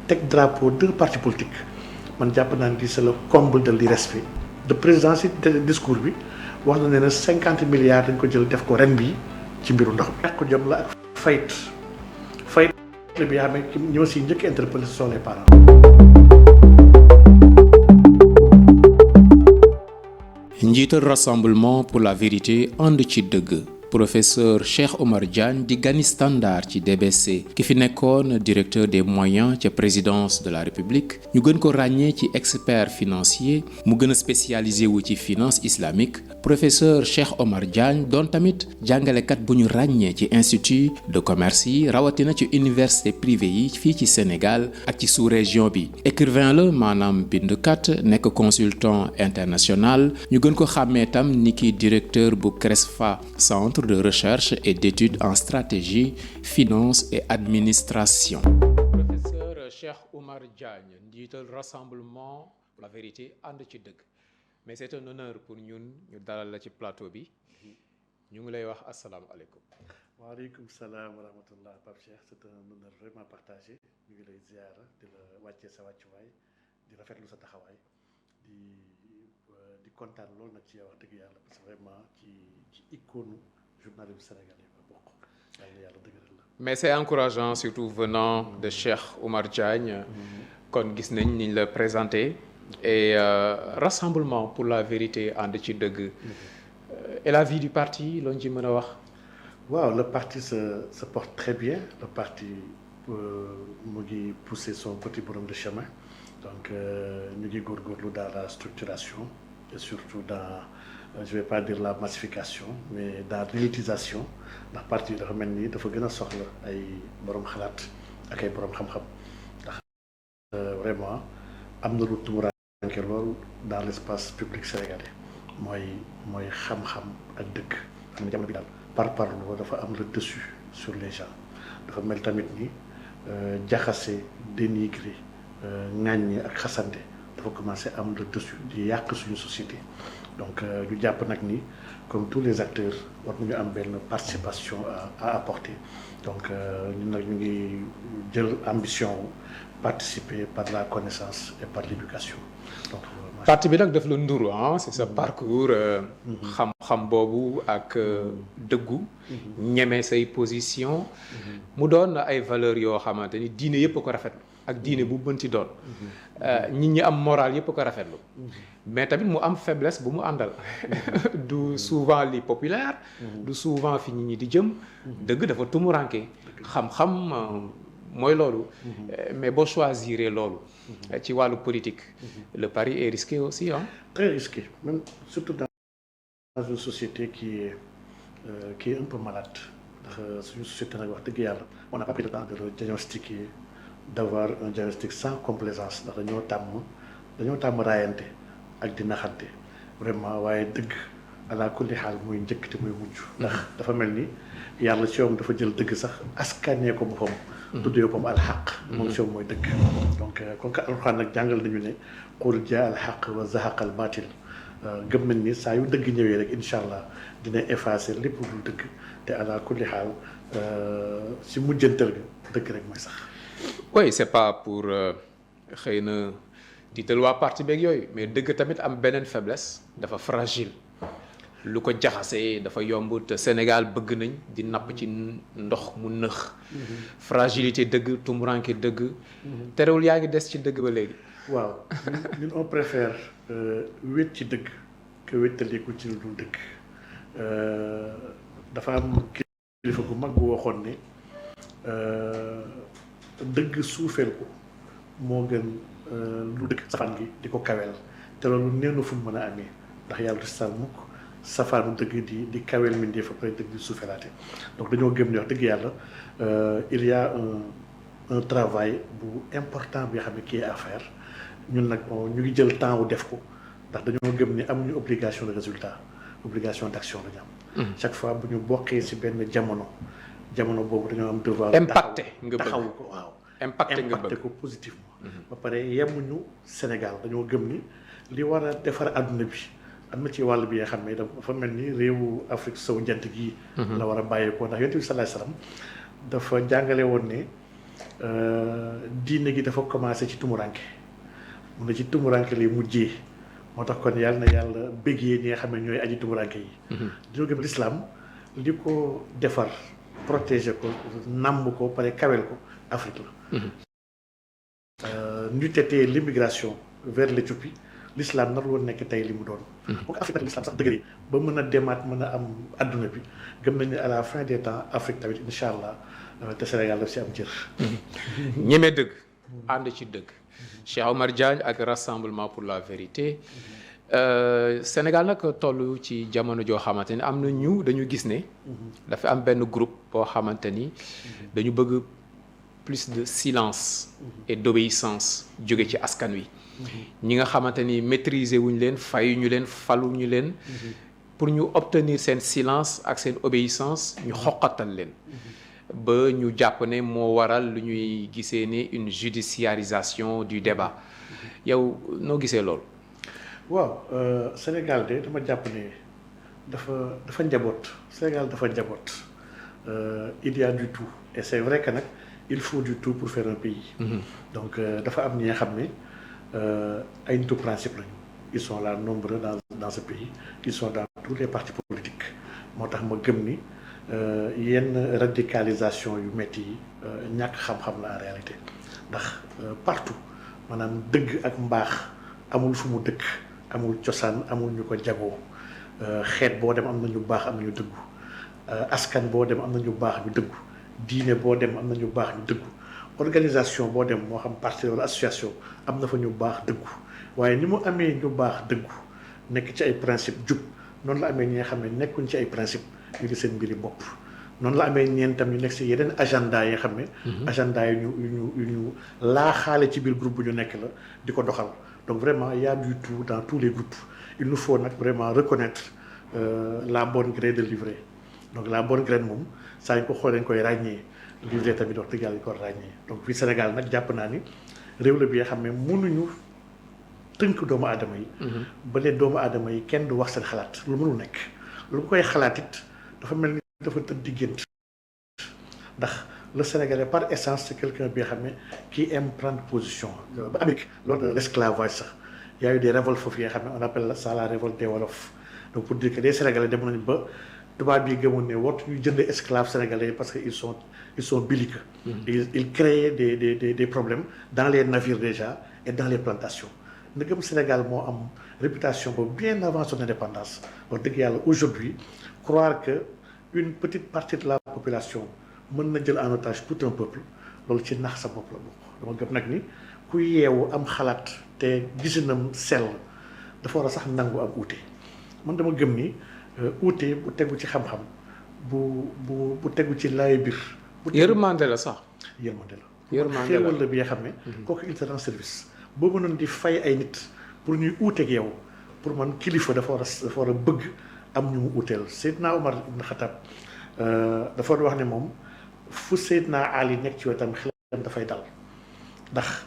teg drapeau 2 partis politiques man jàpp naa ni c'est le comble de l'irrespect. Le président si discours bi wax na ne 50 milliards dañ ko jël def ko ren bii ci mbiru ndox mi. ñàkk ko jom la ak fayit bi nga xam ne ñoo si njëkk interpellé ce sont les parents. njiital rassemblement pour la vérité ànd ci dëgg professeur Cheikh Omar Diagne di gani standard ci DBC ki fi nekkoon directeur des moyens ca présidence de la République ñu gën ko ràññee ci expert financier mu gën a spécialisé wu ci finance islamique professeur Cheikh Omar Diagne doon tamit jàngalekat bu ñu ràññee ci institut de commerce yi rawatina ci université privée yi fii ci Sénégal ak ci sous-région bi écrivain la maanaam bindkat nekk consultant international ñu gën ko xàmmee tam ni ki directeur bu CRESFA centre de recherche et d'études en stratégie, finance et administration. Professeur Cheikh Omar Diagne, njiital rassemblement pour la vérité ànd ci dëgg mais c'est un honneur pour ñun ñu dalal la ci plateau bi ñu ngi lay wax asalaamaaleykum. waaleykum salaam wa rahmatullah Pape Cheikh c'est un honneur vraiment partagé ñu ngi lay ziara di la wàccee sa wàccuwaay di rafetlu sa taxawaay di kontaan loolu nag ci wax dëgg yàlla parce que vraiment ci icône journalisme sénégalais ba bokk yàlla dëgëral la. mais c'est encourageant surtout venant de Cheikh Omar Diagne kon gis nañ ni ñu la présenté et rassemblement pour la vérité ànd ci dëgg et la vie du parti loo ñu ci mën a wax. waaw le parti se porte très bien le parti mu ngi pousser son petit bonhomme de chemin donc ñu ngi góorgóorlu dans la structuration et surtout dans je vais pas dire la massification mais dans réalisation ndax parti bi dafa mel ni dafa gën a soxla ay borom xalaat ak ay borom xam-xam ndax vraiment am na lu tumuranke lool dans l'espace public sénégalais mooy xam-xam ak dëgg xam ne jamono bi daal par parlo dafa am le dessus sur les gens dafa mel tamit ni jaxase dénigrer ŋàññi ak xasante dafa commencer am le dessus di yàq suñu société donc ñu jàpp nag ni comme tous les acteurs war nañu am benn participation à apporter donc ñun nag ñu ngi jël ambition participer par la connaissance et par l'éducation donc parti bi nag daf la nduru c'est sa parcours xam-xam boobu ak dëggu ñeme say position mu doon ay valeurs yoo xamante ni diine yëpp a ko rafetlu ak diine bu mënti doon nit ñi am moral yëpp a ko rafetlu mais tamit mu am faiblesse bu mu àndal du souvent li populaire du souvent fi nit ñi di jëm dëgg dafa tumuranke xam-xam mooy loolu mais boo choisir loolu ci wàllu politique le pari est risqué aussi très risqué même surtout dans une société qui est un peu malade ndax suñu société nag wax dëgg yàlla on n'a pas pris le temps de le diagnostiquer d'avoir un diagnostic sans complaisance ndax dañoo tàmm raayante ak di naxante vraiment waaye dëgg ala kulli xaal muy njëkk te muy mujj ndax dafa mel ni yàlla ci yoom dafa jël dëgg sax askanee ko boppam tuddee boppam alxaq moom si yow mooy dëgg donc kon ka alxuraan nag jàngal nañu ne qul jaa alxaq wa zahaqa al baatil gëm nañ ni saa yu dëgg ñëwee rek incha allah dina effacer lépp lu dëgg te ala kulli xaal si mujjantal ga dëgg rek mooy sax. oui c'est pas pour xëy na tiital waa parti beeg yooyu mais dëgg tamit am beneen faiblesse dafa fragile lu ko jaxasee dafa yomb te Sénégal bëgg nañ di napp ci ndox mu nëx fragilité dëgg tumuranke dëgg terewul yaa ngi des ci dëgg ba léegi. waaw ñun on préfère wét ci dëgg que wéttaliku ci lu dul dëgg dafa am kilifa gu mag bu waxoon ne dëgg suufeel ko moo gën lu dëgg safaan gi di ko kaweel te loolu neenu fu mu mën a amee ndax yàlla du sal mukk safaanu dëgg di kaweel mi fa pare dëgg di suufeelaate donc dañoo gëm ne wax dëgg yàlla il y a un travail bu important bi nga xam ne kii à faire ñun nag ñu ngi jël temps wu def ko ndax dañoo gëm ni amuñu obligation de résultat obligation d'action la ñu am. chaque fois bu ñu bokkee ci benn jamono boobu dañoo am devoir. impacté nga bëgg taxawu ko waaw. impacté ko positivement. ba pare yemuñu Sénégal dañoo gëm ni li war a defar àdduna bi am na ci wàll bi nga xam ne dafa mel ni réewu Afrique sowu jant gii. la war a bàyyeekoo ndax Yonent bi sallallahu alayhi wasallam dafa jàngale woon ne diine gi dafa commencé ci tumuranke mun na ci tumuranke lay mujjee moo tax kon yàlla na yàlla bëggee ñi nga xam ne ñooy aji tumuranke yi. dañoo gëm l'islam li ko defar protéger ko nàmm ko pare kawel ko Afrique la. ñu tetee l'immigration vers l'Éthiopie l'islam nar woon nekk tey li mu doon. donc Afrique nag l'islam sax dëgg ba mën a demaat mën a am adduna bi gëm nañu ne à la fin des temps Afrique tamit incha allah te Sénégal daf si am cër. ñeme dëgg. ànd ci dëgg. Cheikh Oumar Diagne ak Rassemblement pour la vérité Sénégal nag toll ci jamono joo xamante ni am na dañu gis ne. dafa am benn groupe boo xamante ni dañu bëgg plus de silence et d'obéissance jóge ci askan wi. ñi nga xamante ni maîtriser wuñ leen fayuñu leen faluñu leen. pour ñu obtenir seen silence ak seen obéissance ñu xoqatal leen. ba ñu jàpp ne moo waral lu ñuy gisee ne une judiciarisation du débat yow noo gisee loolu. waaw Sénégal de dama jàpp ne dafa njaboot Sénégal dafa njaboot il y a du tout et c'est vrai que nag il faut du tout pour faire un pays. Donc dafa am ñi nga xam ne ay nitu principe lañu ils sont là nombreux dans ce pays ils sont dans tous les partis politiques moo tax ma gëm ni. yenn radicalisation yu métti yi ñàkk xam-xam la en réalité ndax partout maanaam dëgg ak mbaax amul fu mu dëkk amul cosaan amul ñu ko jagoo xeet boo dem am na ñu baax am na ñu dëggu askan boo dem am na ñu baax ñu dëggu diine boo dem am na ñu baax ñu dëggu organisation boo dem moo xam parti wala association am na fa ñu baax dëggu waaye ni mu amee ñu baax dëggu nekk ci ay principe jub noonu la amee ñi nga xam ne nekkuñ ci ay principe ñu ngi seen mbiri bopp noonu la amee ñeen tam ñu nekk si yeneen agenda yi nga xam ne agenda yi ñu laaxaale ci biir groupe bu ñu nekk la di ko doxal donc vraiment il y a du tout dans tous les groupes il nous faut nag vraiment reconnaître la bonne graine de livrer donc la bonne graine moom saa ñu ko xoolee dañ koy ràññee livrer tamit wax dëgg yàlla ñu ko ràññee donc fii Sénégal nag jàpp naa ni réew la bi nga xam ne mënuñu tënk doomu aadama yi ba leen doomu aadama yi kenn du wax seen xalaat lu mënul nekk lu koy xalaat it dafa mel ni dafa tëdd di gént ndax le Sénégalais par essence c'est quelqu'un bi nga xam ne qui aime prendre position ba Amérique lors de l'esclavage sax y a eu des révoltes foofu yi nga xam ne on appelle ça la révolte des Wolof donc pour dire que les Sénégalais dem nañu ba tubaab yi gëmoon ne wartu ñu jënd esclaves sénégalais parce que ils sont belliqueux. Ils créaient des problèmes dans les navires déjà et dans les plantations ndegam Sénégal moo am réputation boobu bien avant son indépendance wax dëgg yàlla aujourd'hui croire que une petite partie de la population mën na jël en otage tout un peuple loolu ci nax sa bopp la bokk dama gëm nag ni ku yeewu am xalaat te gisinam sell dafa war a sax nangu am uute man dama gëm ni uute bu tegu ci xam-xam bu tegu ci laay biir. yërmande la sax. yërmande la. yërmande la xéewal la bi nga xam ne. kooku il te rend service. boo mënoon di fay ay nit pour ñuy uuteeg yow pour man kilifa dafa war a bëgg am ñu mu uuteel Seydina Omar ibn Khattab dafa wax ne moom fu Seydina Ali nekk ci wetam xelam dafay dal ndax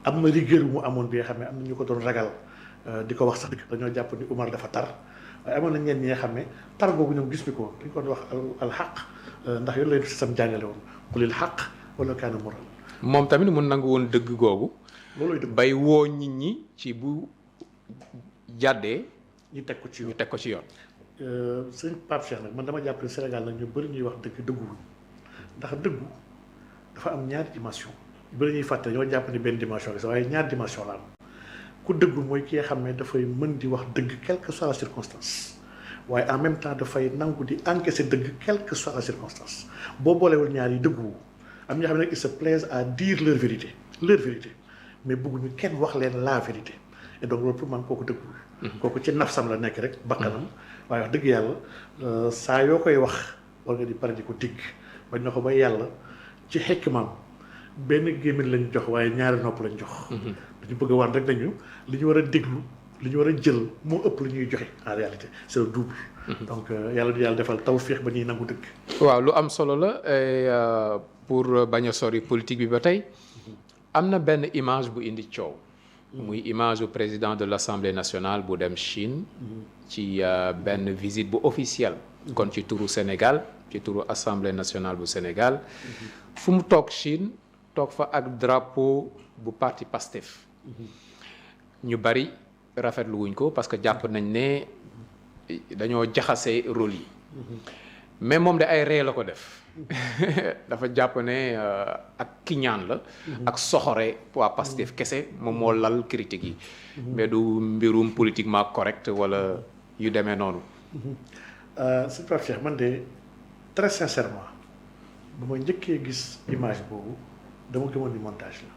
am na rigueur mu amoon bi nga xam ne am na ñu ko doon ragal di ko wax sax dëgg dañoo jàpp ni Omar dafa tar waaye amoon na ñenn ñi nga xam ne tar boobu ñoom gis ñu ko dañ ko doon wax al xaq ndax yow leen si sam jàngale woon qulil xaq wala kaana muran moom tamit mun nangu woon dëgg googu. loolooy dëgg bay woo nit ñi ci bu jàddee. ñu teg ko ci yoon ñu teg ko ci yoon. sëñ Pape Cheikh nag man dama jàpp ne Sénégal nag ñu bëri ñuy wax dëgg dëgguwuñ ndax dëggu dafa am ñaari dimension yu bëri ñuy fàtte ñoo jàpp ni benn dimension la waaye ñaari dimension la am ku dëggu mooy ki nga xam ne dafay mën di wax dëgg quelle que soit la circonstance waaye en même temps dafay nangu di encaisser dëgg quelle que soit la circonstance boo boolewul ñaar yi dëgguwu am ñoo xam ne nag ils se plaisent à dire leur vérité mais bëgguñu kenn wax leen la vérité et donc loolu pour man kooku dëggul kooku ci nafsam la nekk rek bakkanam waaye wax dëgg yàlla saa yoo koy wax war nga di pare di ko digg bañ na ko ba yàlla ci xekmaam benn gémmiñ lañ jox waaye ñaari nopp lañ jox dañu bëgg a wan rek nañu li ñu war a déglu li ñu war a jël moo ëpp li ñuy joxe en réalité c'est le double donc yàlla defal tawfiix ba ñuy nangu dëgg waaw lu am solo la pour bañ a sori politique bi ba tey am na benn image bu indi coow muy image bu président de l'Assemblée nationale bu dem Chine ci benn visite bu officielle kon ci turu Sénégal ci turu Assemblée nationale bu Sénégal fu mu toog Chine toog fa ak drapeau bu parti Pastef ñu bari rafetlu wuñ ko parce que jàpp nañ ne dañoo jaxase rôle yi mais moom de ay ree la ko def dafa jàpp ne ak kiñaan la ak soxore waa Pastef kese moom moo lal critique yi mais du mbirum politiquement correct wala yu demee noonu. sëñ Pape Cheikh man de très sincèrement ba ma njëkkee gis image boobu dama gëmoon ni montage la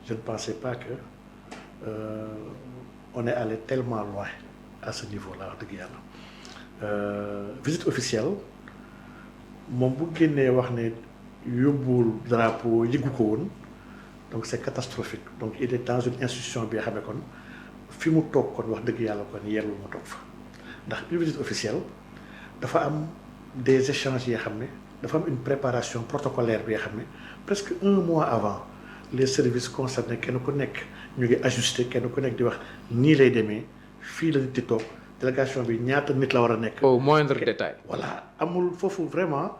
je ne pensais pas que on est allé tellement loin à ce niveau là wax dëgg yàlla visite officielle moom bu génnee wax ne yóbbuwul drapeau yëgu ko woon donc c'est catastrophique donc il est dans une institution bi nga xam ne kon fi mu toog kon wax dëgg yàlla kon yellul mu toog fa ndax une visite officielle dafa am des échanges yi nga xam ne dafa am une préparation protocolaire bi nga xam ne presque un mois avant les services concernés kenn ku nekk ñu ngi ajusté kenn ku nekk di wax nii lay demee fii la nit di toog délégation bi ñaata nit la war a nekk. au moindre détail. voilà amul foofu vraiment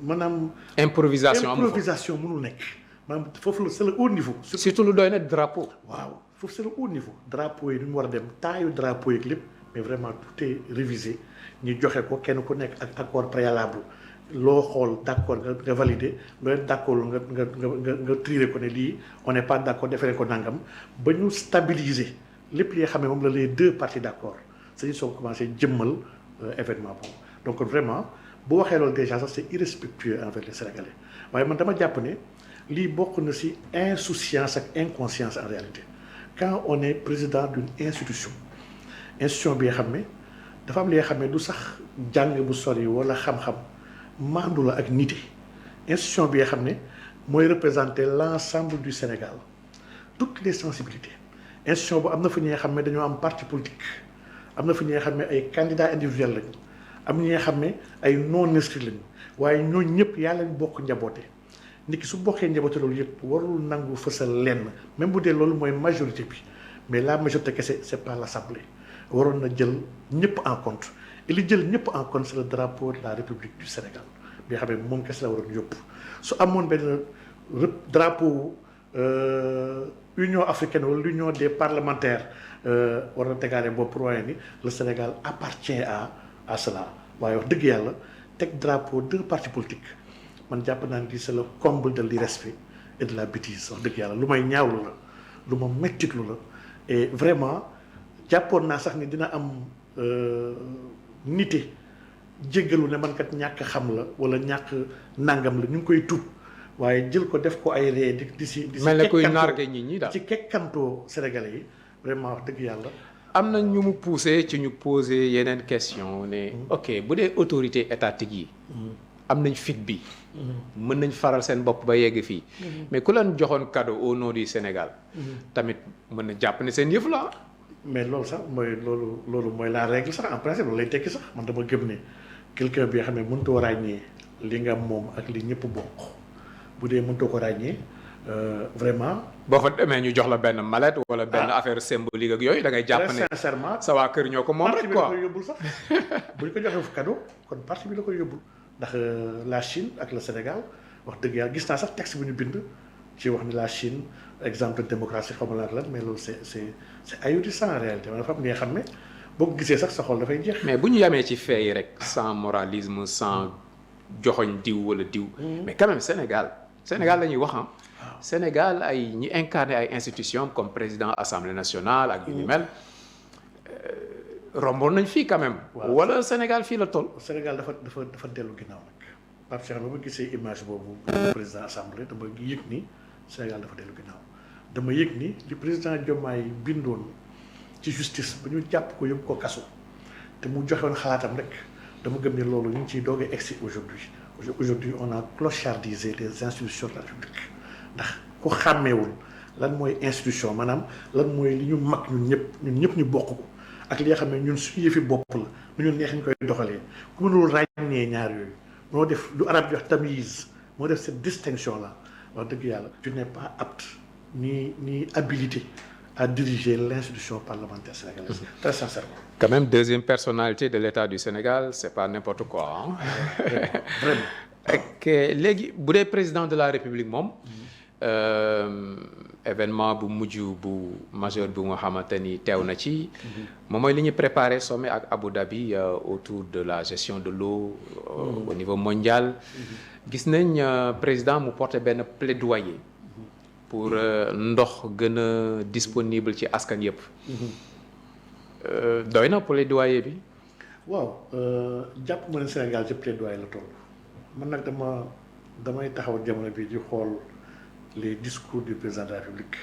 maanaam. improvisation mënul nekk maanaam foofu la c'est le haut niveau. surtout lu doy na drapeau. waaw foofu c'est le haut niveau drapeau yi ni mu war a dem taayu drapeau yeeg lépp mais vraiment tout est révisé ñu joxe ko kenn ku nekk ak accord préalable loo xool d'accord nga validé loo d'accord nga tiré ko ne lii on n'est pas d'accord defee ko nangam ba ñu stabiliser. lépp li nga xam ne moom la les deux parties d'accord c'est-à-dire soo commencé jëmmal événement boobu donc vraiment bu waxee loolu déjà sax c'est irrespectueux envers les Sénégalais waaye man dama jàpp ne lii bokk na ci insouciance ak inconscience en réalité quand on est président d'une institution bi nga xam ne dafa am li nga xam ne du sax jàng bu sori wala xam-xam maandu la ak nite institution bi nga xam ne mooy représenter l'ensemble du Sénégal toutes les sensibilités institution bu am na fa ñi nga xam ne dañoo am parti politique am na fa ñi nga xam ne ay candidats individuels lañu am ñi nga xam ne ay non inscrits lañu waaye ñooñu ñëpp yaa leen bokk njaboote nit ki su bokkee njaboote loolu yëpp warul nangu fësal lenn même bu dee loolu mooy majorité bi mais la majorité kese c'est pas l'Assemblée waroon na jël ñëpp en compte et li jël ñëpp en compte c'est le drapeau de la République du Sénégal bi nga xam ne moom kese la waroon yóbbu su amoon benn drapeau. Union africaine wala l'union des parlementaires war na tegaale boobu pour waaye ni le Sénégal appartient à cela waaye wax dëgg yàlla teg drapeau deux partis politiques man jàpp naa ni c'est le comble de l'irrespect et de la bêtise wax dëgg yàlla lu may ñaawlu la lu ma mettitlu la et vraiment jàppoon naa sax ni dina am nite jéggalu ne man kat ñàkk xam la wala ñàkk nangam la ñu ngi koy tuub waaye jël ko def ko ay ree di si mel ne kuy narge nit ñi daal ci kekkantoo Sénégalais yi vraiment wax dëgg yàlla. am na ñu mu poussé ci ñu poser yeneen question ne ok bu dee autorité étatique yi. am nañ fit bi. mën nañ faral seen bopp ba yegg fii. mais ku leen joxoon cadeau au nom du Sénégal. tamit mën na jàpp ne seen yëf la. mais loolu sax mooy loolu mooy la règle sax en principe loolu lay tekki sax man dama gëm ne quelqu'un bi nga xam ne mënutoo ràññee li nga moom ak li ñëpp bokk. bu dee mënutoo ko ràññee vraiment. boo fa demee ñu jox la benn mallette wala benn affaire symbolique ak yooyu da ngay jàpp ne sincèrement sa waa kër ñoo ko moom rek quoi parti bi la koy yóbbul sax bu ñu ko joxee fu cadeau kon parti bi la koy yóbbul ndax la Chine ak le Sénégal wax dëgg yàlla gis naa sax texte bu ñu bind ci wax ni la Chine exemple de démocratie xaw ma lan mais loolu c'est ahurissant en réalité dafa am li nga xam ne boo ko gisee sax sa xol dafay jeex. mais bu ñu yamee ci fee yi rek sans moralisme sans joxoñ diw wala diw. mais quand même Sénégal la ñuy wax Sénégal ay ñi incarné ay institutions comme président assemblée nationale ak yu ni mel romboon nañ fii quand même. wala Sénégal fii la toll. Sénégal dafa dellu ginnaaw nag Pape Cheikh ba ma gisee image boobu président assemblée dama yëg ni Sénégal dafa dellu ginnaaw dama yëg ni li président Diomaye bindoon ci justice ba ñu jàpp ko yóbbu ko kaso te mu joxewoon xalaatam rek dama gëm ne loolu ñu ngi ciy doog a egsi aujourd'hui on a clochardisé les institutions de la République ndax ku xàmmeewul lan mooy institution maanaam lan mooy li ñu mag ñun ñëpp ñu bokk ko ak li nga xam ne ñun suñu yëfi bopp la nu ñu neex ñu koy doxalee ku mënul ràññee ñaar yooyu moo def lu arab di wax tamyiz moo def cette distinction là wax dëgg yàlla tu n'es pas apte ni habilité à diriger l'institution parlementaire sénégalaise très sincèrement. Quand même deuxième personnalité de l'État du Sénégal c'est pas n'importe quoi Vraiment. ak léegi bu dee président de la république moom événement bu mujj bu majeur bu nga xamante ni teew na ci moom mooy li ñu préparé sommet ak Abu Dhabi autour de la gestion de l'eau au niveau mondial gis nañ président mu porté benn plaidoyer pour ndox gën a disponible ci askan yëpp doy na plaidoyer bi. waaw jàpp ma ne Sénégal ci plaidoyer la toll man nag damay taxaw jamono bi di xool les discours du président de la République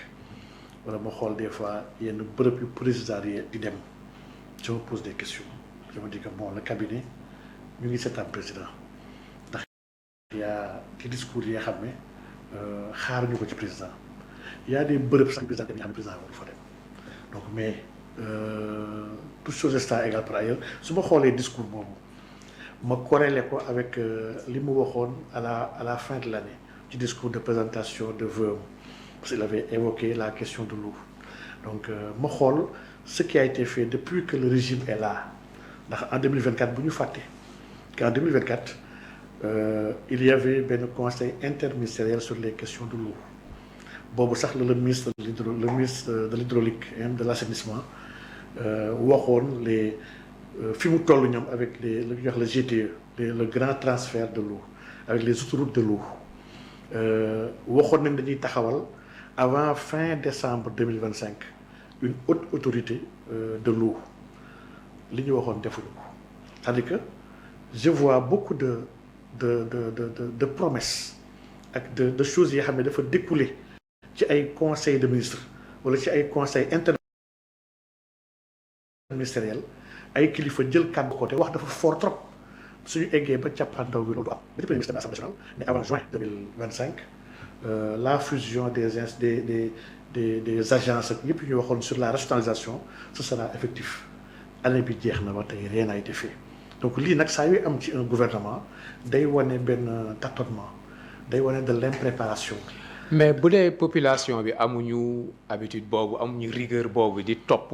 wala ma xool des fois yenn bërëb yu président yi di dem je me pose des questions je me dis que bon le cabinet ñu ngi seetaan président ndax yaa ci discours yi nga xam ne xaaruñu ko ci président y a des bërëb sax président yi nga xam ne président waru fa dem donc mais toutes choses étant égales par ailleurs su ma xoolee discours boobu ma corrélé ko avec li mu waxoon à la fin de l'année ci discours de présentation de vœux parce qu'il avait évoqué la question de l'eau donc ma xool ce qui a été fait depuis que le régime est là ndax en 2024 bu ñu fàtte qu'en 2024 il y avait benn conseil interministériel sur les questions de l'eau boobu sax la le ministre de l'hydraulique et de l'assainissement waxoon les fi mu toll ñoom avec li ñuy wax le GTE le grand transfert de l'eau avec les autoroutes de l'eau waxoon nañ dañuy taxawal avant fin décembre 2025 une haute autorité de l'eau li ñu waxoon defuñu ko c'est-à-dire que je vois beaucoup de promesses ak de choses yi xam ne dafa découler ci ay conseils de ministres wala ci ay conseils interministériels ay kilifa jël kàddu côté wax dafa fort trop suñu eggee ba cappaandaw bi loolu du am ba premier ministre de l'Assemblée nationale ne avant juin 2025 la fusion des agences ak yëpp yu ñu waxoon sur la rationalisation ce sera effectif année bi jeex na ba tey rien n'a été fait donc lii nag saa yu am ci un gouvernement day wane benn tâtonnement day wane de l'impréparation. mais bu dee population bi amuñu habitude boobu amuñu rigueur boobu di topp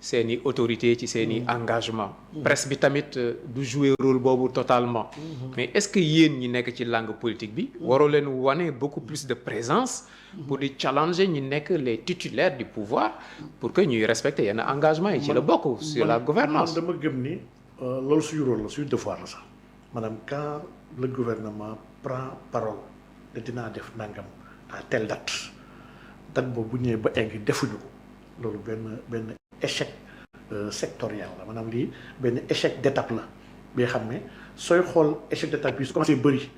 seeni autorité ci seeni engagement presse bi tamit du jouer rôle boobu totalement mais est-ce que yéen ñi nekk ci langue politique bi waroo leen wane beaucoup plus de présence pour di challenger ñi nekk les titulaires du pouvoir pour que ñuy respecter yenn engagement yi ci la bokk sur la gouvernance man dama gëm ni loolu suñu rôle la suñu devoir la sax maanaam quand le gouvernement prend parole ne dinaa def nangam à telle date boobu bu ñëwee ba egg defuñu ko loolu benn échec sectoriel la maanaam lii benn échec d'étape la bi nga xam ne sooy xool échec d'étape bi su commencé bëri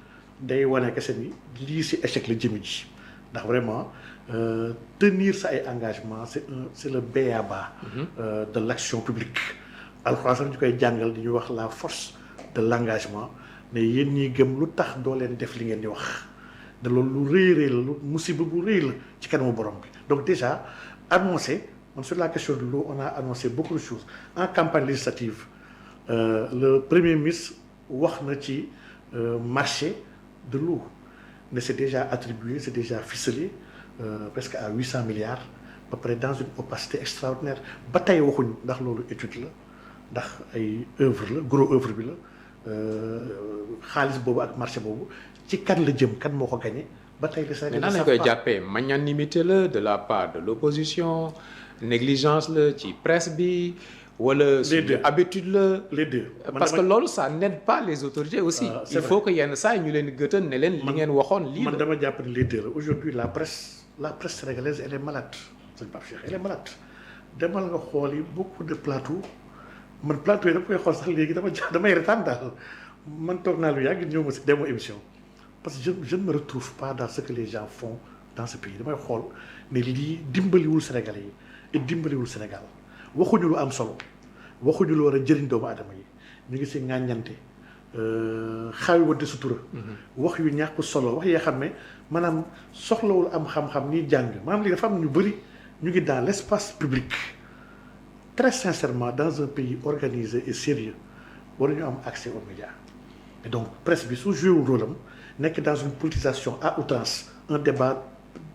day wane kese ni lii si échec la jëmi ji ndax vraiment tenir sa ay engagement c'est le b.a.-ba de l'action publique alxuraan sax ñu koy jàngal di ñuy wax la force de l'engagement ne yéen ñiy gëm lu tax doo leen def li ngeen di wax de loolu lu rëy la lu musiba bu rëy la ci kanamu borom bi donc déjà annoncé sur la question de l'eau on a annoncé beaucoup de choses en campagne législative le premier ministre wax na ci marché de l'eau mais c'est déjà attribué c'est déjà ficelé presque à 800 milliards ba pare dans une opacité extraordinaire ba tey waxuñu ndax loolu étude la ndax ay œuvre la gros œuvre bi la xaalis boobu ak marché boobu ci kan la jëm kan moo ko gagné ba tey la Sénégal nan lañ koy jàppee magnanimité la de la part de l'opposition négligence la ci presse bi wala suñu habitude la les deux parce que loolu ça n'aide pas les autorités aussi il faut que yenn saa yi ñu leen gëtën ne leen li ngeen waxoon lii man dama jàpp ne les deux la aujourd'hui la presse sénégalaise elle est malade sëñ Pape Cheikh elle est malade demal nga xool yi beaucoup de plateaux man plateau yi da koy xool sax léegi damay retaan daal man toog naa lu yàgg ñëw ma si demo émission parce que je ne me retrouve pas dans ce que les gens font dans ce pays damay xool ne lii dimbaliwul Sénégalais yi et dimbaliwul Sénégal waxuñu lu am solo waxuñu lu war a jëriñ doomu aadama yi ñu ngi si ŋàññante xaawi wante sutura wax yu ñàkk solo wax yoo xam ne maanaam soxlawul am xam-xam ni jàng maanaam lii dafa am ñu bëri ñu ngi dans l'espace public très sincèrement dans un pays organisé et sérieux waruñu am accès aux médias et donc presse bi su joué wu rôle am nekk dans une politisation à outrance un débat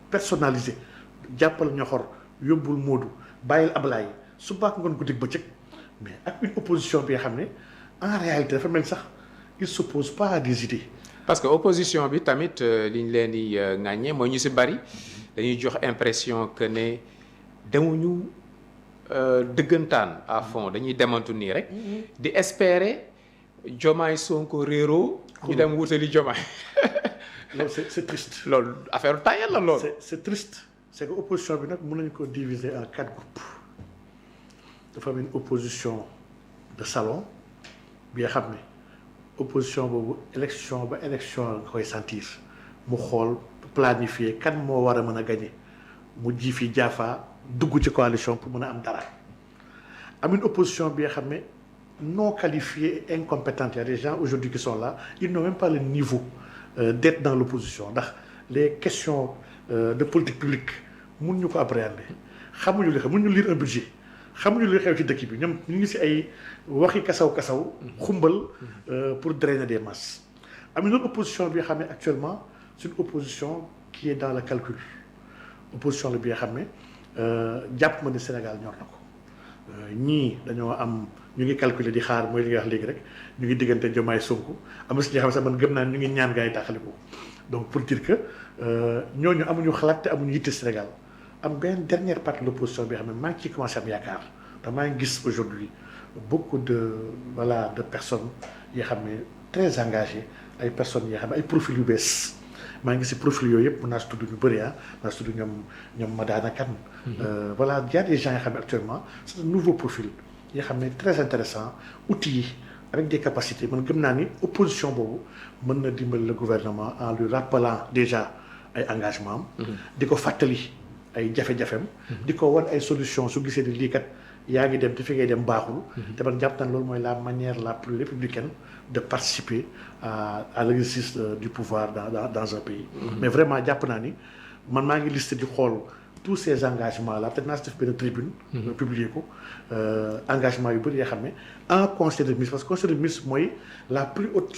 personnalisé jàppal ñoxor yóbbul Moodu bàyyil Ablaye su baax ngoon guddi bëccëg mais ak une opposition bi nga xam ne en réalité dafa mel sax il s'oppose pas à des idées parce que opposition bi tamit li ñu leen di ŋàññee mooy ñu si bari dañuy jox impression que ne demuñu dëggantaan à fond dañuy demantu nii rek di espérer Diomaye Sonko réeroo ñu dem wutali Diomaye loolu c'est triste. loolu affaire tayal la loolu. c'est triste c'est que opposition bi nag mën nañu ko diviser en 4 groupes dafa am une opposition de salon bi nga xam ne opposition boobu élection ba élection nga koy sentir mu xool planifier kan moo war a mën a gagner mu ji fi jaafa dugg ci coalition pour mën a am dara am une opposition bi nga xam ne non qualifiée et incompétente. Il y a des gens aujourd'hui qui sont là ils n'ont même pas le niveau d'être dans l'opposition ndax les questions de politique publique mun ñu ko appréhender xamuñu li xew mun ñu lire un budget xamuñu li xew ci dëkk bi ñoom ñu ngi ci ay waxi kasaw xumbal pour drainer des masses. am une autre opposition bi nga xam ne actuellement c'est une opposition qui est dans le calcul opposition la bi nga xam ne jàpp ma ne Sénégal ñor na ko ñii dañoo am ñu ngi calculer di xaar mooy li nga wax léegi rek ñu ngi diggante Diomaye Sonko am na si ñoo xam ne sax man gëm naa ñu ngi ñaan gaa yi taxaliko donc pour dire que ñooñu amuñu xalaat te amuñu yitte Sénégal am benn dernière partie de l'opposition bi nga xam ne maa ngi ciy commencé am yaakaar te maa ngi gis aujourd'hui beaucoup de personnes yoo xam ne très engagées ay personnes yoo xam ne ay profils yu bees maa ngi si profil yooyu yëpp mën naa si tudd ñu bëri mën naa si tudd ñoom Madana Kane voilà il y a des gens yoo xam ne actuellement c'est un nouveau profil yoo xam ne très intéressant outils yi avec des capacités man gëm naa ni opposition boobu mën na dimbali le gouvernement en lui rappelant déjà ay engagement am di ko fàttali ay jafe-jafem di ko wan ay solution su gisee ni lii kat yaa ngi dem te fi ngay dem baaxul te man jàpp naa loolu mooy la manière la plus républicaine de participer à l'exercice du pouvoir dans un pays mais vraiment jàpp naa ni man maa ngi listé di xool tous ces engagements là peut-être naa si def benn tribune publier ko engagement yu bëri yoo xam ne en conseil de ministre parce que conseil de ministre mooy la plus haute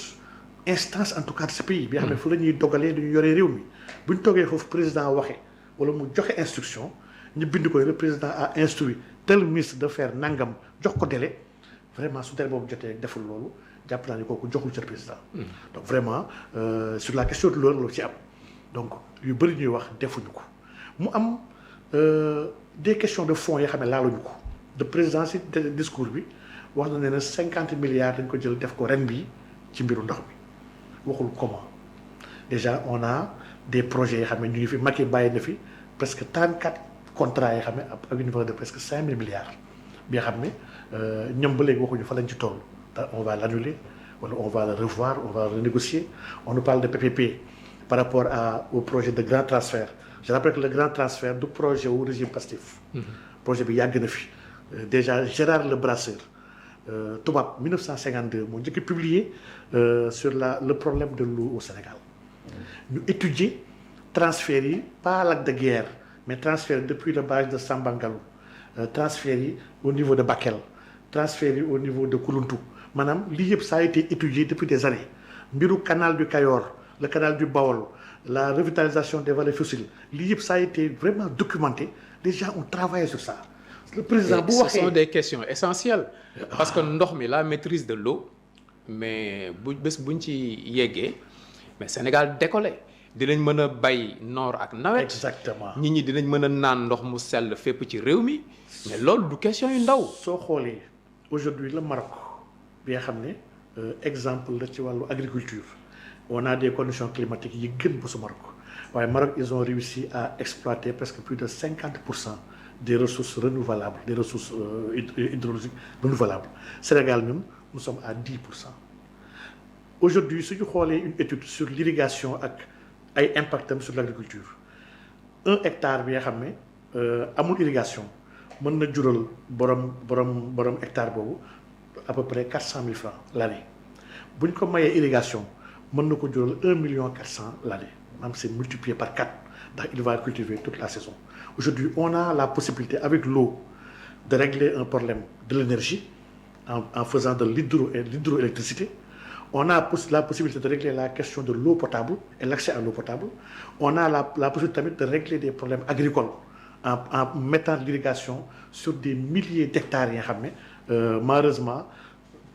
instance en tout cas de ce pays bi nga xam ne fu la ñuy dogalee dañu yoree réew mi bu ñu toogee foofu président waxe wala mu joxe instruction ñu bind ko le président a instruit tel ministre de faire nangam jox ko délai vraiment su délai boobu jotee deful loolu jàpp naa ni kooku joxul ca président donc vraiment sur la question de loolu la ci am donc yu bëri ñuy wax defuñu ko mu am des questions de fonds yoo xam ne laaluñu ko le président si discours bi wax na ne 50 milliards dañ ko jël def ko ren bii ci mbiru ndox mi waxul comment déjà on a des projets yoo xam ne ñu ngi fi Macky bàyyi na fi presque 34 contrats yoo xam ne ak une valeur de presque 5000 milliards bi nga xam ne ñoom ba léegi waxuñu fa lañ ci toll on va l'annuler wala on va le revoir on va le renégocier on nous parle de PPP par rapport au projet de grand transfert je rappelle que le grand transfert du projet wu régime Pastef projet bi yàgg na fi déjà Gérard Le Brasseur tubaab 1952 moo njëkk publié sur le problème de l'eau au Sénégal ñu étudier transfert yi pas lac de Guiers mais transfert depuis le barrage de Sambangalou transfert yi au niveau de Bakel transfert yi au niveau de Koulountou maanaam lii yëpp ça a été étudié depuis des années mbiru canal du Cayor le canal du Baol la revitalisation des vallées fossiles lii yëpp ça a été vraiment documenté les gens ont travaillé sur ça. Le président bu waxee ce sont des questions essentielles. parce que ndox mi la maîtrise de l'eau mais buñ ci yeggee mais Sénégal décollé dinañ mën a bay noor ak nawet. exactement nit ñi dinañ mën a naan ndox mu sell fépp ci réew mi mais loolu du question yu ndaw. soo xoolee aujourd'hui le Maroc bi nga xam ne exemple la ci wàllu agriculture on a des conditions climatiques yi gën bu su Maroc waaye Maroc ils ont réussi à exploiter presque plus de 50% des ressources renouvelables des ressources hydrologiques renouvelables Sénégal ñun nous sommes à 10%. Aujourd'hui su ñu xoolee une étude sur l'irrigation ak ay impactam sur l'agriculture 1 hectare bi nga xam ne amul irrigation mën na jural borom hectare boobu à peu près 400 000 francs l'année bu ñu ko mayee irrigation mën na ko jural 1 million 400 l'année maanaam c'est multiplié par 4 ndax il va cultiver toute la saison. Aujourd'hui on a la possibilité avec l'eau de régler un problème de l'énergie en faisant de l'hydroélectricité. On a la possibilité de régler la question de l'eau potable et l'accès à l'eau potable. On a la possibilité tamit de régler des problèmes agricoles en mettant l'irrigation sur des milliers d'hectares yi nga xam ne malheureusement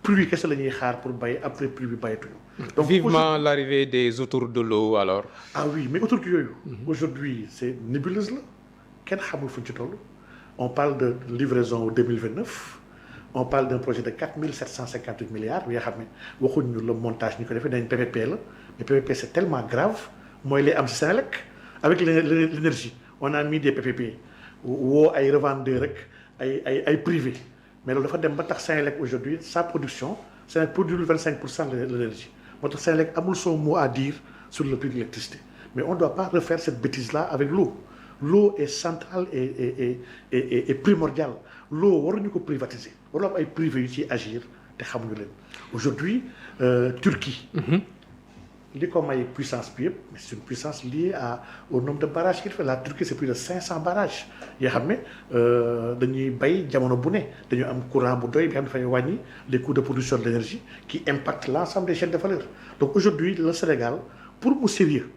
pluie kese la ñuy xaar pour bay après pluie bi bayatuñu. donc vivement l'arrivée des autoroutes de l'eau alors. ah oui mais autoroutes yooyu. aujourd'hui c'est nébuleuse la kenn xamul fu ñu ci toll. on parle de livraison 2029 on parle d'un projet de 4758 milliards bi nga xam ne waxuñu le montage ñu ko defee dañ PPP la mais PPP c'est tellement grave mooy lay am ci Senelec avec l'énergie on a mis des PPP woo ay revendeurs rek ay privés mais loolu dafa dem ba tax Senelec aujourd'hui sa production Senelec produit 25% de l'énergie moo tax Senelec amul son mot à dire sur le prix de l'électricité mais on ne doit pas refaire cette bêtise-là avec l'eau. L'eau est centrale et primordiale l'eau waruñu ko privatiser waru am ay privé yu ciy agir te xamuñu leen aujourd'hui Turquie li ko may puissance bi yëpp mais c'est une puissance liée au nombre de barrages qu'il fait la Turquie c'est plus de 500 barrages yoo xam ne dañuy bay jamono bu ne dañu am courant bu doy bi xam ne dafay wàññi les coûts de production de l'énergie qui impactent l'ensemble des chaînes de valeur donc aujourd'hui le Sénégal pour mu sérieux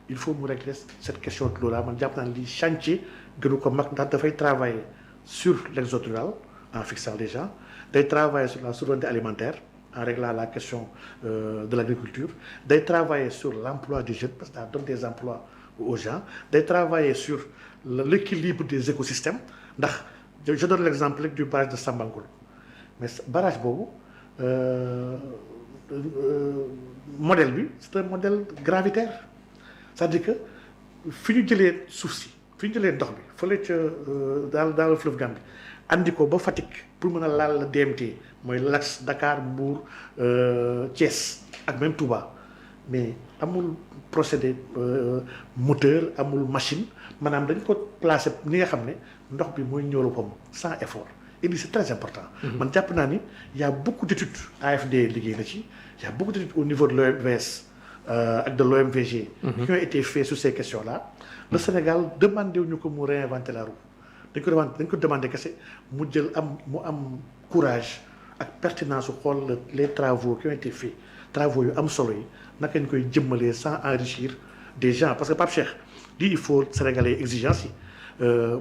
il faut mu régler cette question de l'eau là man jàpp naa ne lii chantier gënu ko mag ndax dafay travailler sur l'exode rural en fixant les gens day travailler sur la souveraineté alimentaire en réglant la question de l'agriculture day travailler sur l'emploi des jeunes parce que ça donne des emplois aux gens day travailler sur l'équilibre des écosystèmes ndax je donne l'exemple du barrage de Sambangulo mais barrage boobu modèle bi c'est un modèle gravitaire c'est-à-dire que fi ñu jëlee suuf si fi ñu jëlee ndox bi fële ca dans le fleuve Gambie andi ko ba Fatick pour mën a laal la DMT mooy l'axe Dakar Mbour Thiès ak même Touba mais amul procédé moteur amul machine maanaam dañ ko placer ni nga xam ne ndox bi mooy ñëw pom sans effort et lii c'est très important. man jàpp naa ni y a beaucoup d'études AFD liggéey na ci y a beaucoup d'études au niveau de l'OMS ak de l'OMVG qui ont été faits sur ces questions-là. Le Sénégal demandé wuñu ko mu réinventer la roue dañ ko demandé kese mu jël mu am courage ak pertinence su xool les travaux qui ont été faits travaux yu am solo yi naka ñu koy jëmmalee sans enrichir des gens parce que Pape Cheikh lii il faut sénégalais exigence yi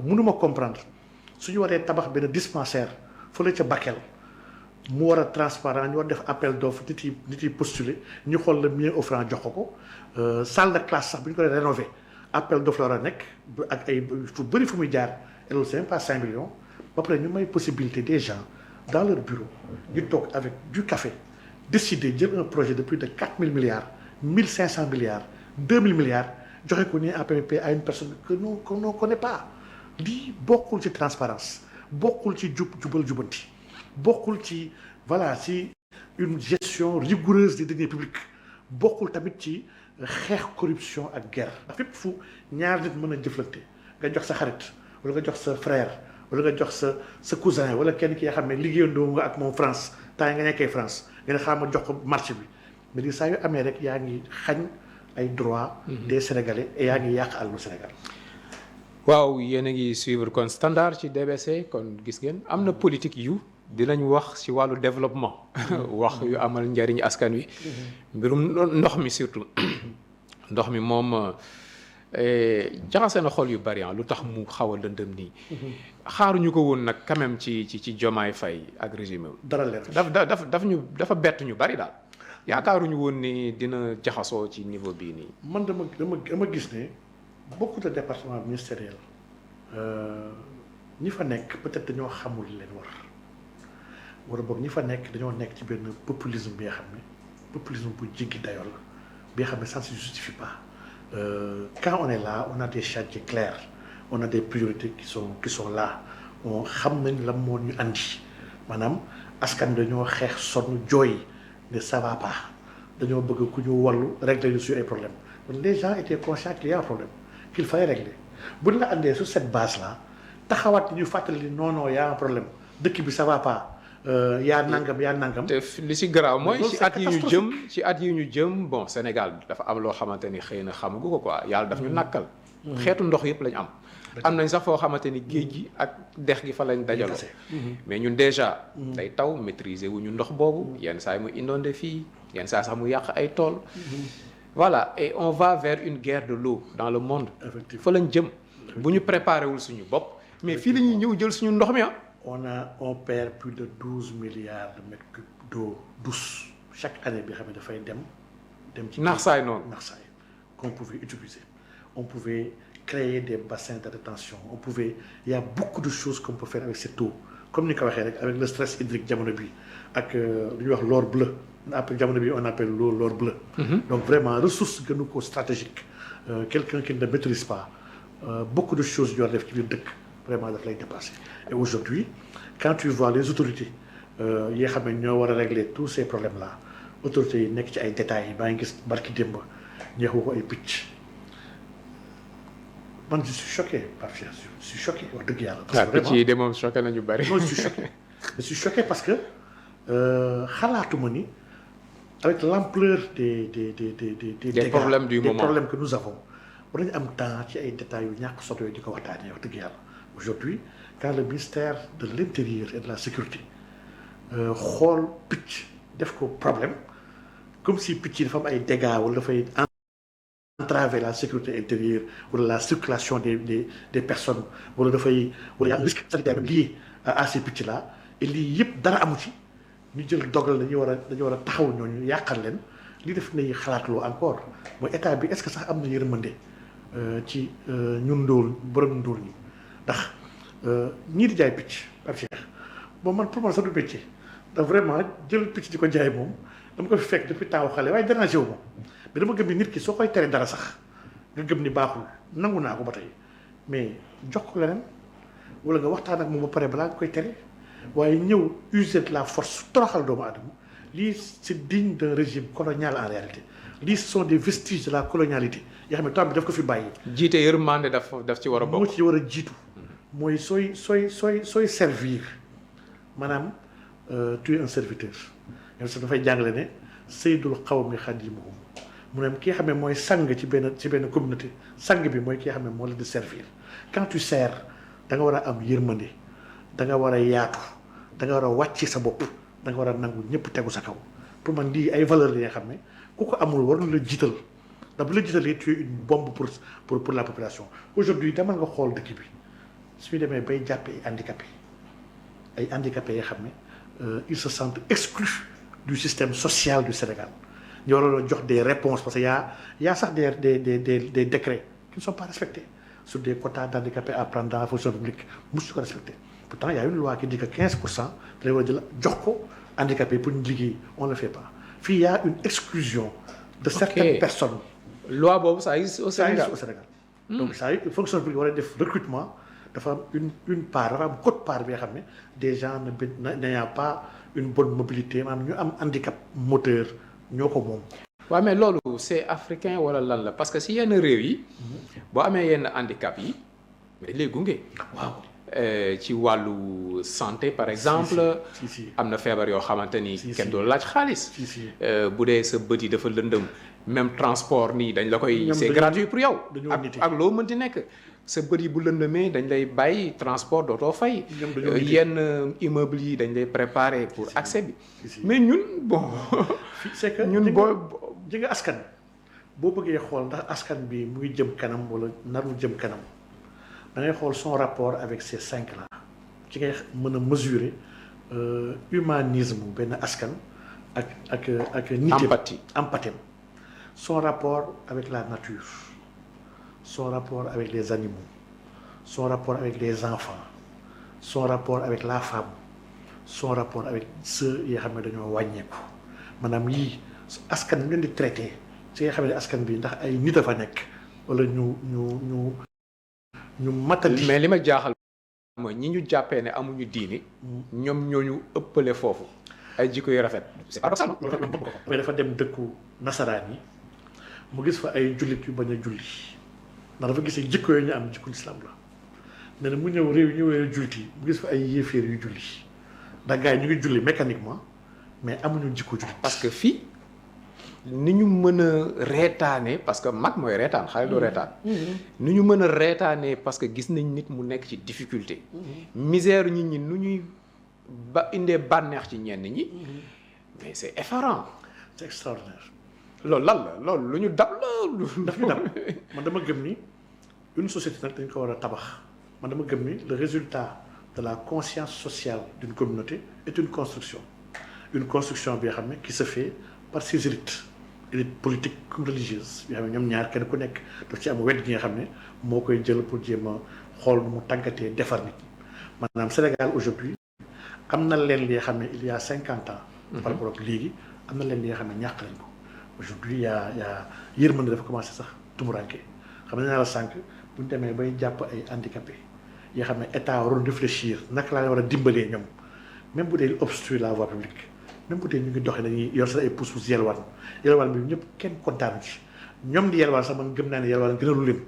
mënuma comprendre suñu waree tabax benn dispensaire fële ca Bakel mu war a transparent ñu war def appel d'offre nit yi postuler ñu xool le mieux offrant jox ko salle de classe sax bu ñu ko rénover appel d'offre la war a nekk ak ay fu bëri fu muy jaar et loolu c'est même pas 5 millions ba pare ñu may possibilité des gens dans leur bureau ñu toog avec du café décider jël un projet de plus de 4000 milliards 1500 milliards 2000 milliards joxe ko nii en PPP à une personne que qu'on connaît pas lii bokkul ci transparence bokkul ci jubal jubanti bokkul ci voilà ci une gestion rigoureuse des deniers publics bokkul tamit ci xeex corruption ak guerre ndax fépp fu ñaar nit mën a jëflante nga jox sa xarit wala nga jox sa frère wala nga jox sa cousin wala kenn ki nga xam ne liggéeyandoo nga ak moom France temps yi nga nekkee France nga ne xam ma jox ko marché bi mais di saa yu amee rek yaa ngi xañ ay droits des Sénégalais et yaa ngi yàq àllu Sénégal. waaw yéen a ngi suivre kon Standard ci DBC kon gis ngeen am na politique yu dinañ wax ci wàllu développement wax yu amal njariñ askan wi mbirum ndox mi surtout ndox mi moom jaxase na xol yu bari lu tax mu xaw a lëndëm nii xaaruñu ko woon nag quand même ci Diomaye Faye ak régime dara leer dafa bett ñu bari daal yaakaaruñu woon ni dina jaxasoo ci niveau bii nii. man dama gis ne beaucoup de départements ministériels ñi fa nekk peut-être dañoo xamul leen wala boog ñi fa nekk dañoo nekk ci benn populisme bi nga xam ne populisme bu jéggi dayoo la bi nga xam ne ça ne se justifie pas quand on est là on a des chantiers clairs on a des priorités qui sont là on xam nañ la moo ñu andi maanaam askan dañoo xeex sonn jooy ne ça va pas dañoo bëgg ku ñu wallu régler sur ay problèmes donc les gens étaient conscients qu'il y a un problème qu'il fallait régler buñ la andee sur cette base là taxawaat ñu fàttali non y a un problème dëkk bi ça va pas. yaa nangam. te li ci garaaw mooy ci at yi ñu jëm bon Sénégal dafa am loo xamante ni xëy na xamagu ko quoi yàlla daf ñu nàkkal. xeetu ndox yëpp lañ am. am nañ sax foo xamante ni géej gi ak dex gi fa lañ dajaloo. mais ñun déjà. day taw maîtriser wu ñu ndox boobu. yenn saa yi mu inondé fii yenn saa sax mu yàq ay tool. voilà et on va vers une guerre de l'eau dans le monde. fa lañ jëm bu ñu préparé wul suñu bopp mais fii la ñuy ñëw jël suñu ndox mi on perd plus de 12 milliards de mètres cubes d'eau douce chaque année bi xam ne dafay dem ci nax saay noonu qu'on pouvait utiliser. On pouvait créer des bassins de rétention. Il y a beaucoup de choses qu'on peut faire avec cette eau. Comme nous l'avons dit, avec le stress hydrique jamono bi ak l'or bleu. Après jamono bi on appelle l'or bleu. Donc vraiment ressources que nous stratégiques. Quelqu'un qui ne maîtrise pas beaucoup de choses yu def ci biir dëkk vraiment daf lay dépasser. Et aujourd'hui, quand tu vois les autorités yi xam ne ñoo war a régler tous ces problèmes là, autorités yi nekk ci ay détails yi baa ngi gis barki démb ñeexu ko ay picc. Man je suis choqué par Cheikh, je suis choqué wax dëgg yàlla. parce que vraiment de moom choqué nañu bari. Non, je suis choqué parce que xalaatuma ni avec l'ampleur des problèmes du moment, des problèmes que nous avons war nañu am temps ci ay détails yu ñàkk soto yooyu di ko waxtaanee wax dëgg yàlla. Aujourd'hui quand le ministère de l'Intérieur et de la Sécurité xool picc def ko problème comme si picc yi dafa am ay dégâts wala dafay entraver la sécurité intérieure wala la circulation des personnes wala dafay wala y a un risque sanitaire lié à ces picc là et lii yëpp dara amu ci ñu jël dogal dañu war a taxaw ñooñu yàqal leen li def nay xalaatloo encore mooy état bi est-ce que sax am na yërmande ci ñun ndóol borom ndóol ñi ndax ñii di jaay picc par Cheikh bon man pour man sax du métier ndax vraiment jël picc di ko jaay moom dama ko fi fekk depuis taawu xale waaye dérangé wu ma mais dama gëm ni nit ki soo koy tere dara sax nga gëm ni baaxul nangu naa ko ba tey mais jox ko leneen wala nga waxtaan ak moom ba pare balaa nga koy tere waaye ñëw user de la force toroxal doomu aadama lii c'est digne d'un régime colonial en réalité lii ce sont des vestiges de la colonialité yoo xam ne temps bi daf ko fi bàyyi. jiite yërmande daf ci war a bokk. moo ci war a jiitu mooy sooy servir maanaam tu es un serviteur yow sax dafay jàngale ne sayyidul qawmi xadimuhum mu ne ki nga xam ne mooy sang ci benn communauté sang bi mooy ki nga xam ne moo la di servir quand tu sers da nga war a am yërmande da nga war a yaatu da nga war a wàcc sa bopp da nga war a nangu ñëpp tegu sa kaw pour man lii ay valeurs yi nga xam ne ku ko amul war na la jiital ndax bu la jiitalee tu es une bombe pour la population. Aujourd'hui demal nga xool dëkk bi suñu demee bay jàppee ay handicapés yoo xam ne ils se sentent exclus du système social du Sénégal. ñu waroon a jox des réponses parce que y a sax des décrets qui ne sont pas respectés sur des quotas d'handicapés à prendre dans la fonction publique mosu ko respecté pourtant y a une loi qui dit que 15% dañu war a jël jox ko handicapés pour ñu liggéey on le fait pas fii y a une exclusion de certaines personnes. Loi boobu ça existe au Sénégal donc ça y fonction publique war a def recrutement dafa am une part dafa am quote-part bi nga xam ne des gens n'ayant pas une bonne mobilité maanaam ñu am handicap moteur ñoo ko moom. waaw mais loolu c'est africain wala lan la parce que si yenn réew yi boo amee yenn handicap yi dañ lay gunge. waaw ci wàllu santé par exemple. am na feebar yoo xamante ni kenn doo laaj xaalis. bu dee sa bët yi dafa lëndëm même transport nii dañ la koy. c'est gratuit pour yow. ak loo mënti nekk. sa bët yi bu lëndëmee dañ lay bàyyi transport dootoo fay. yenn immeuble yi dañ lay préparer pour accès bi. mais ñun bon. c'est que ñun ji nga askan boo bëggee xool ndax askan bi mu ngi jëm kanam wala narul jëm kanam da ngay xool son rapport avec ces 5 là ci ngay mën a mesurer humanisme benn askan ak nité empathie son rapport avec la nature son rapport avec les animaux son rapport avec les enfants son rapport avec la femme son rapport avec ceux yi xam ne dañoo wàññeeku maanaam yii askan bi leen di traité ci nga xam ne askan bi ndax ay nit a fa nekk wala ñu matali. mais li ma jaaxal mooy ñi ñu jàppee ne amuñu diini ñoom ñooñu ëppale foofu ay jikko yu rafet. c'est paradoxal. mais dafa dem dëkku nasaraan yi mu gis fa ay jullit yu bañ a julli ndax dafa gis ay jikko yooyu ñu am jikko islam la nee na mu ñëw réew ñu ñëwee jullit yi mu gis fa ay yéeféer yu julli ndax gars yi ñu ngi julli mécaniquement mais amuñu jikko jullit. parce que fii ni ñu mën a reetaane parce que mag mooy reetaan xale doo reetaan. ni ñu mën a reetaane parce que gis nañ nit mu nekk ci difficulté. misère nit ñi nu ñuy indee bànneex ci ñenn ñi. mais c'est effarant. c'est extraordinaire. loolu lan la loolu lu ñu dab la. daf ñu dab man dama gëm ni une société nag dañ ko war a tabax man dama gëm ni le résultat de la conscience sociale d'une communauté est une construction bi nga xam ne qui se fait par ses élites politiques comme religieuses yoo xam ne ñoom ñaar kenn ku nekk daf ci am wet gi nga xam ne moo koy jël pour jéem a xool nu mu tàggatee defar nit maanaam Sénégal aujourd'hui am na leen li nga xam ne il y a 50 ans par rapport ak léegi am na leen li nga xam ne ñàkk nañ ko aujourd'hui yaa yërmande dafa commencé sax tumuranke xam ne naa la sànq bu ñu demee bay jàpp ay handicapés yoo xam ne état waroon réfléchir naka laa war a dimbalee ñoom même bu dee obstruer la voie publique même bu dee ñu ngi doxee dañuy yor sa ay pousse-pousse yelwaan bi ñëpp kenn kontaan ci ñoom di yelwaan sax man gëm naa ne yelwaan gënalu leen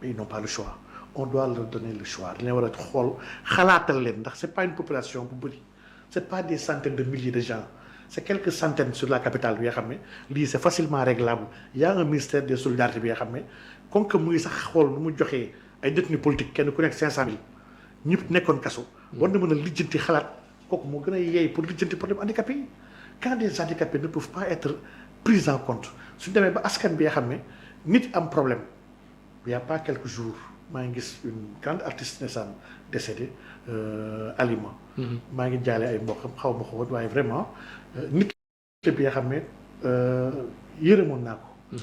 mais ils n'ont pas le choix on doit leur donner le choix dañ leen war a xool xalaatal leen ndax c'est pas une population bu bëri c'est pas des centaines de milliers de gens c'est quelques centaines sur la capitale bi nga xam ne lii c'est facilement réglable il y a un ministère des solidarités bi nga xam ne comme que mu ngi sax xool nu mu joxee ay détenus politiques kenn ku nekk 500 000 ñëpp nekkoon kaso. war na mën a lijjanti xalaat kooku moo gën a yeey pour lijjanti problème handicapé yi quand des handicapés ne peuvent pas être pris en compte suñu demee ba askan bi nga xam ne nit am problème il y a pas quelques jours maa ngi gis une grande artiste naissante décédée Alima. maa ngi jaale ay mbokkam xaw ma ko woon waaye vraiment nit bi nga xam ne yërëmoon naa ko.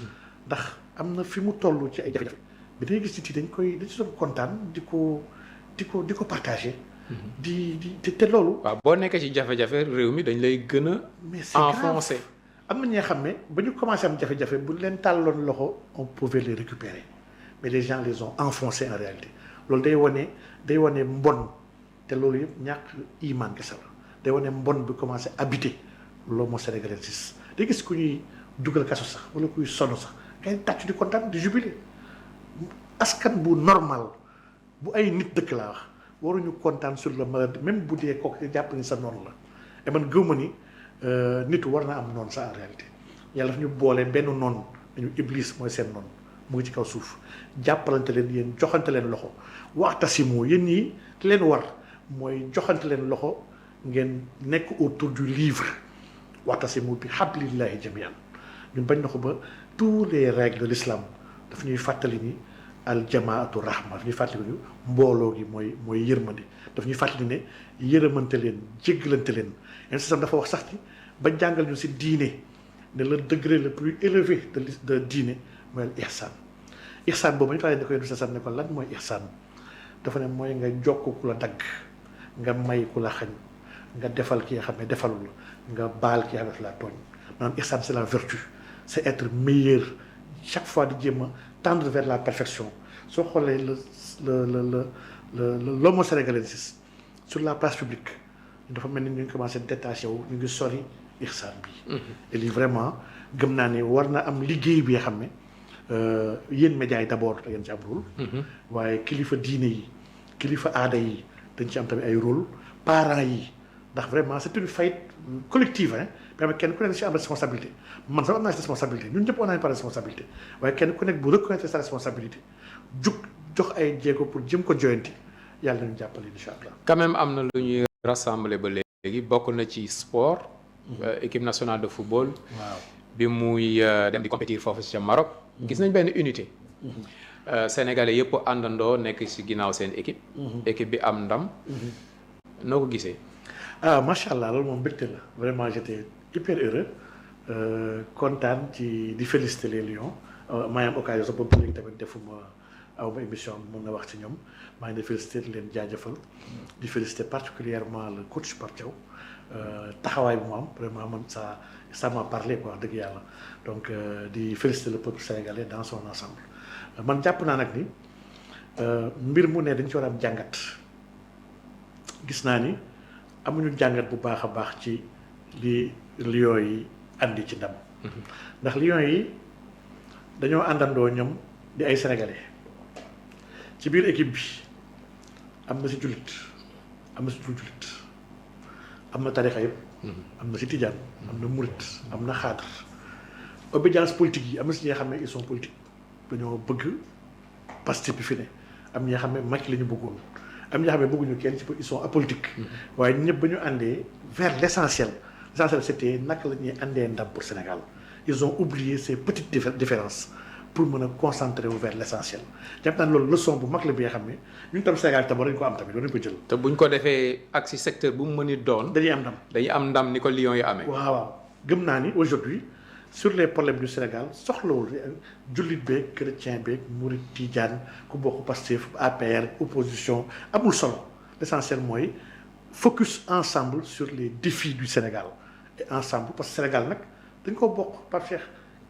ndax am na fi mu toll ci ay jafe-jafe bi dañuy gis nit yi dañ ci doon kontaan di ko partager. te loolu. waaw boo nekkee ci jafe-jafe réew mi dañ lay gën a enfoncé. am na ñi nga xam ne ba ñu commencé am jafe-jafe bu leen tàlloon loxo on pouvait les récupérer mais les gens les ont enfoncés en réalité loolu day wane mbon te loolu yëpp ñàkk iman kese la day wane mbon bi commencé habiter l'homo sénégalensis day gis ku ñuy dugal kaso sax wala kuy sonn sax ngay tàcc di kontaan di jubiler askan bu normal bu ay nit dëkk laa wax waruñu kontaan sur le malade même bu dee kooku jàpp ni sa noonu la et man gëw ma ni nit war na am noonu ça en réalité yàlla daf ñu boole benn noonu dañu iblis mooy seen noonu mu ngi ci kaw suuf jàppalante leen yéen joxante leen loxo waxtasimu yéen ñi leen war mooy joxante leen loxo ngeen nekk autour du livre waxtasimu bi hablillahi jamian ñun bañ na ko ba tous les règles de l'islam daf ñuy fàttali ni al jamaatu rahma daf ñuy fàttali ni mbooloo gi mooy yërmande daf ñuy fàttali ne yërëmante leen jéggalante leen yenn système dafa wax sax ni ba jàngal ñu si diine ne le degré le plus élevé de diine mooy al ihsaan boobu ñu fàttali ne ko yenn système ne ko lan mooy ihsaan dafa ne mooy nga jokk ku la dagg nga may ku la xañ nga defal ki nga xam ne defalul nga baal ki nga xam ne la tooñ maanaam ihsaan c'est la vertu c'est être meilleur chaque fois di jéem a tendre vers la perfection soo xoolee l'homo sénégalensis sur la place publique dafa mel ni ñu ngi commencé détaché wu ñu ngi sori ihsaan bi et lii vraiment gëm naa ne war na am liggéey bi nga xam ne yéen médias yi d'abord da ngeen ci am rôle waaye kilifa diine yi kilifa aada yi dañ ci am tamit ay rôle parents yi ndax vraiment c'est une faillite collective hein mais kenn ku nekk ci am responsabilité man sax am naa ci responsabilité ñun ñëpp on a une part de responsabilité waaye kenn ku nekk bu reconnaître sa responsabilité jox ay jéego pour jëm ko joyanti yàlla nañu jàppale incha allah. quand même am na lu ñuy rassembler ba léegi bokk na ci sport. équipe nationale de football. waaw bi muy dem di compétir foofu ci Maroc. gis nañ benn unité. Sénégalais yëpp àndandoo nekk ci ginnaaw seen équipe. équipe bi am ndam. noo ko gisee. ah macha allah loolu moom mbégte la vraiment j'étais hyper heureux kontaan ci di féliciter les Lions maa ngi am occasion sax boobu léegi tamit defuma aw ma émission mën na wax ci ñoom maa ngi di féliciter leen jaajëfal di féliciter particulièrement le coach Pape Thiaw taxawaay bu mu am vraiment man ça m'a parlé quoi dëgg yàlla donc di féliciter le peuple sénégalais dans son ensemble man jàpp naa nag ni mbir mu ne dañ ci war a am jàngat gis naa ni amuñu jàngat bu baax a baax ci li Lions yi andi ci ndam ndax Lions yi dañoo àndandoo ñoom di ay sénégalais ci biir équipe bi am na si jullit am na si dul jullit am na tarixa yëpp am na si tijaan am na murit am na xaadar obédience politique yi am na si ñi nga xam ne ils sont politiques dañoo bëgg Pastef bi fi ne am ñi nga xam ne Macky la ñu bëggoon am ñi nga xam ne bëgguñu kenn ci ils sont apolitiques waaye ñëpp ba ñu àndee vers l'essentiel c'était naka la ñuy àndee ndam pour Sénégal ils ont oublié ces petites différences pour mën a concentrer wu vers l'essentiel jàpp naa ne loolu leçon bu mag la bi nga xam ne ñun tam Sénégal tam war nañu ko am tamit war nañu ko jël. te buñ ko defee ak si secteur bu mu mën a doon. dañuy am ndam ni ko Lions yi amee. waaw gëm naa ni aujourd'hui sur les problèmes du Sénégal soxlawul jullit beeg chrétien beeg murit tijaan ku bokk Pastef APR opposition amul solo l'essentiel mooy focus ensemble sur les défis du Sénégal et ensemble parce que Sénégal nag dañ ko bokk par Cheikh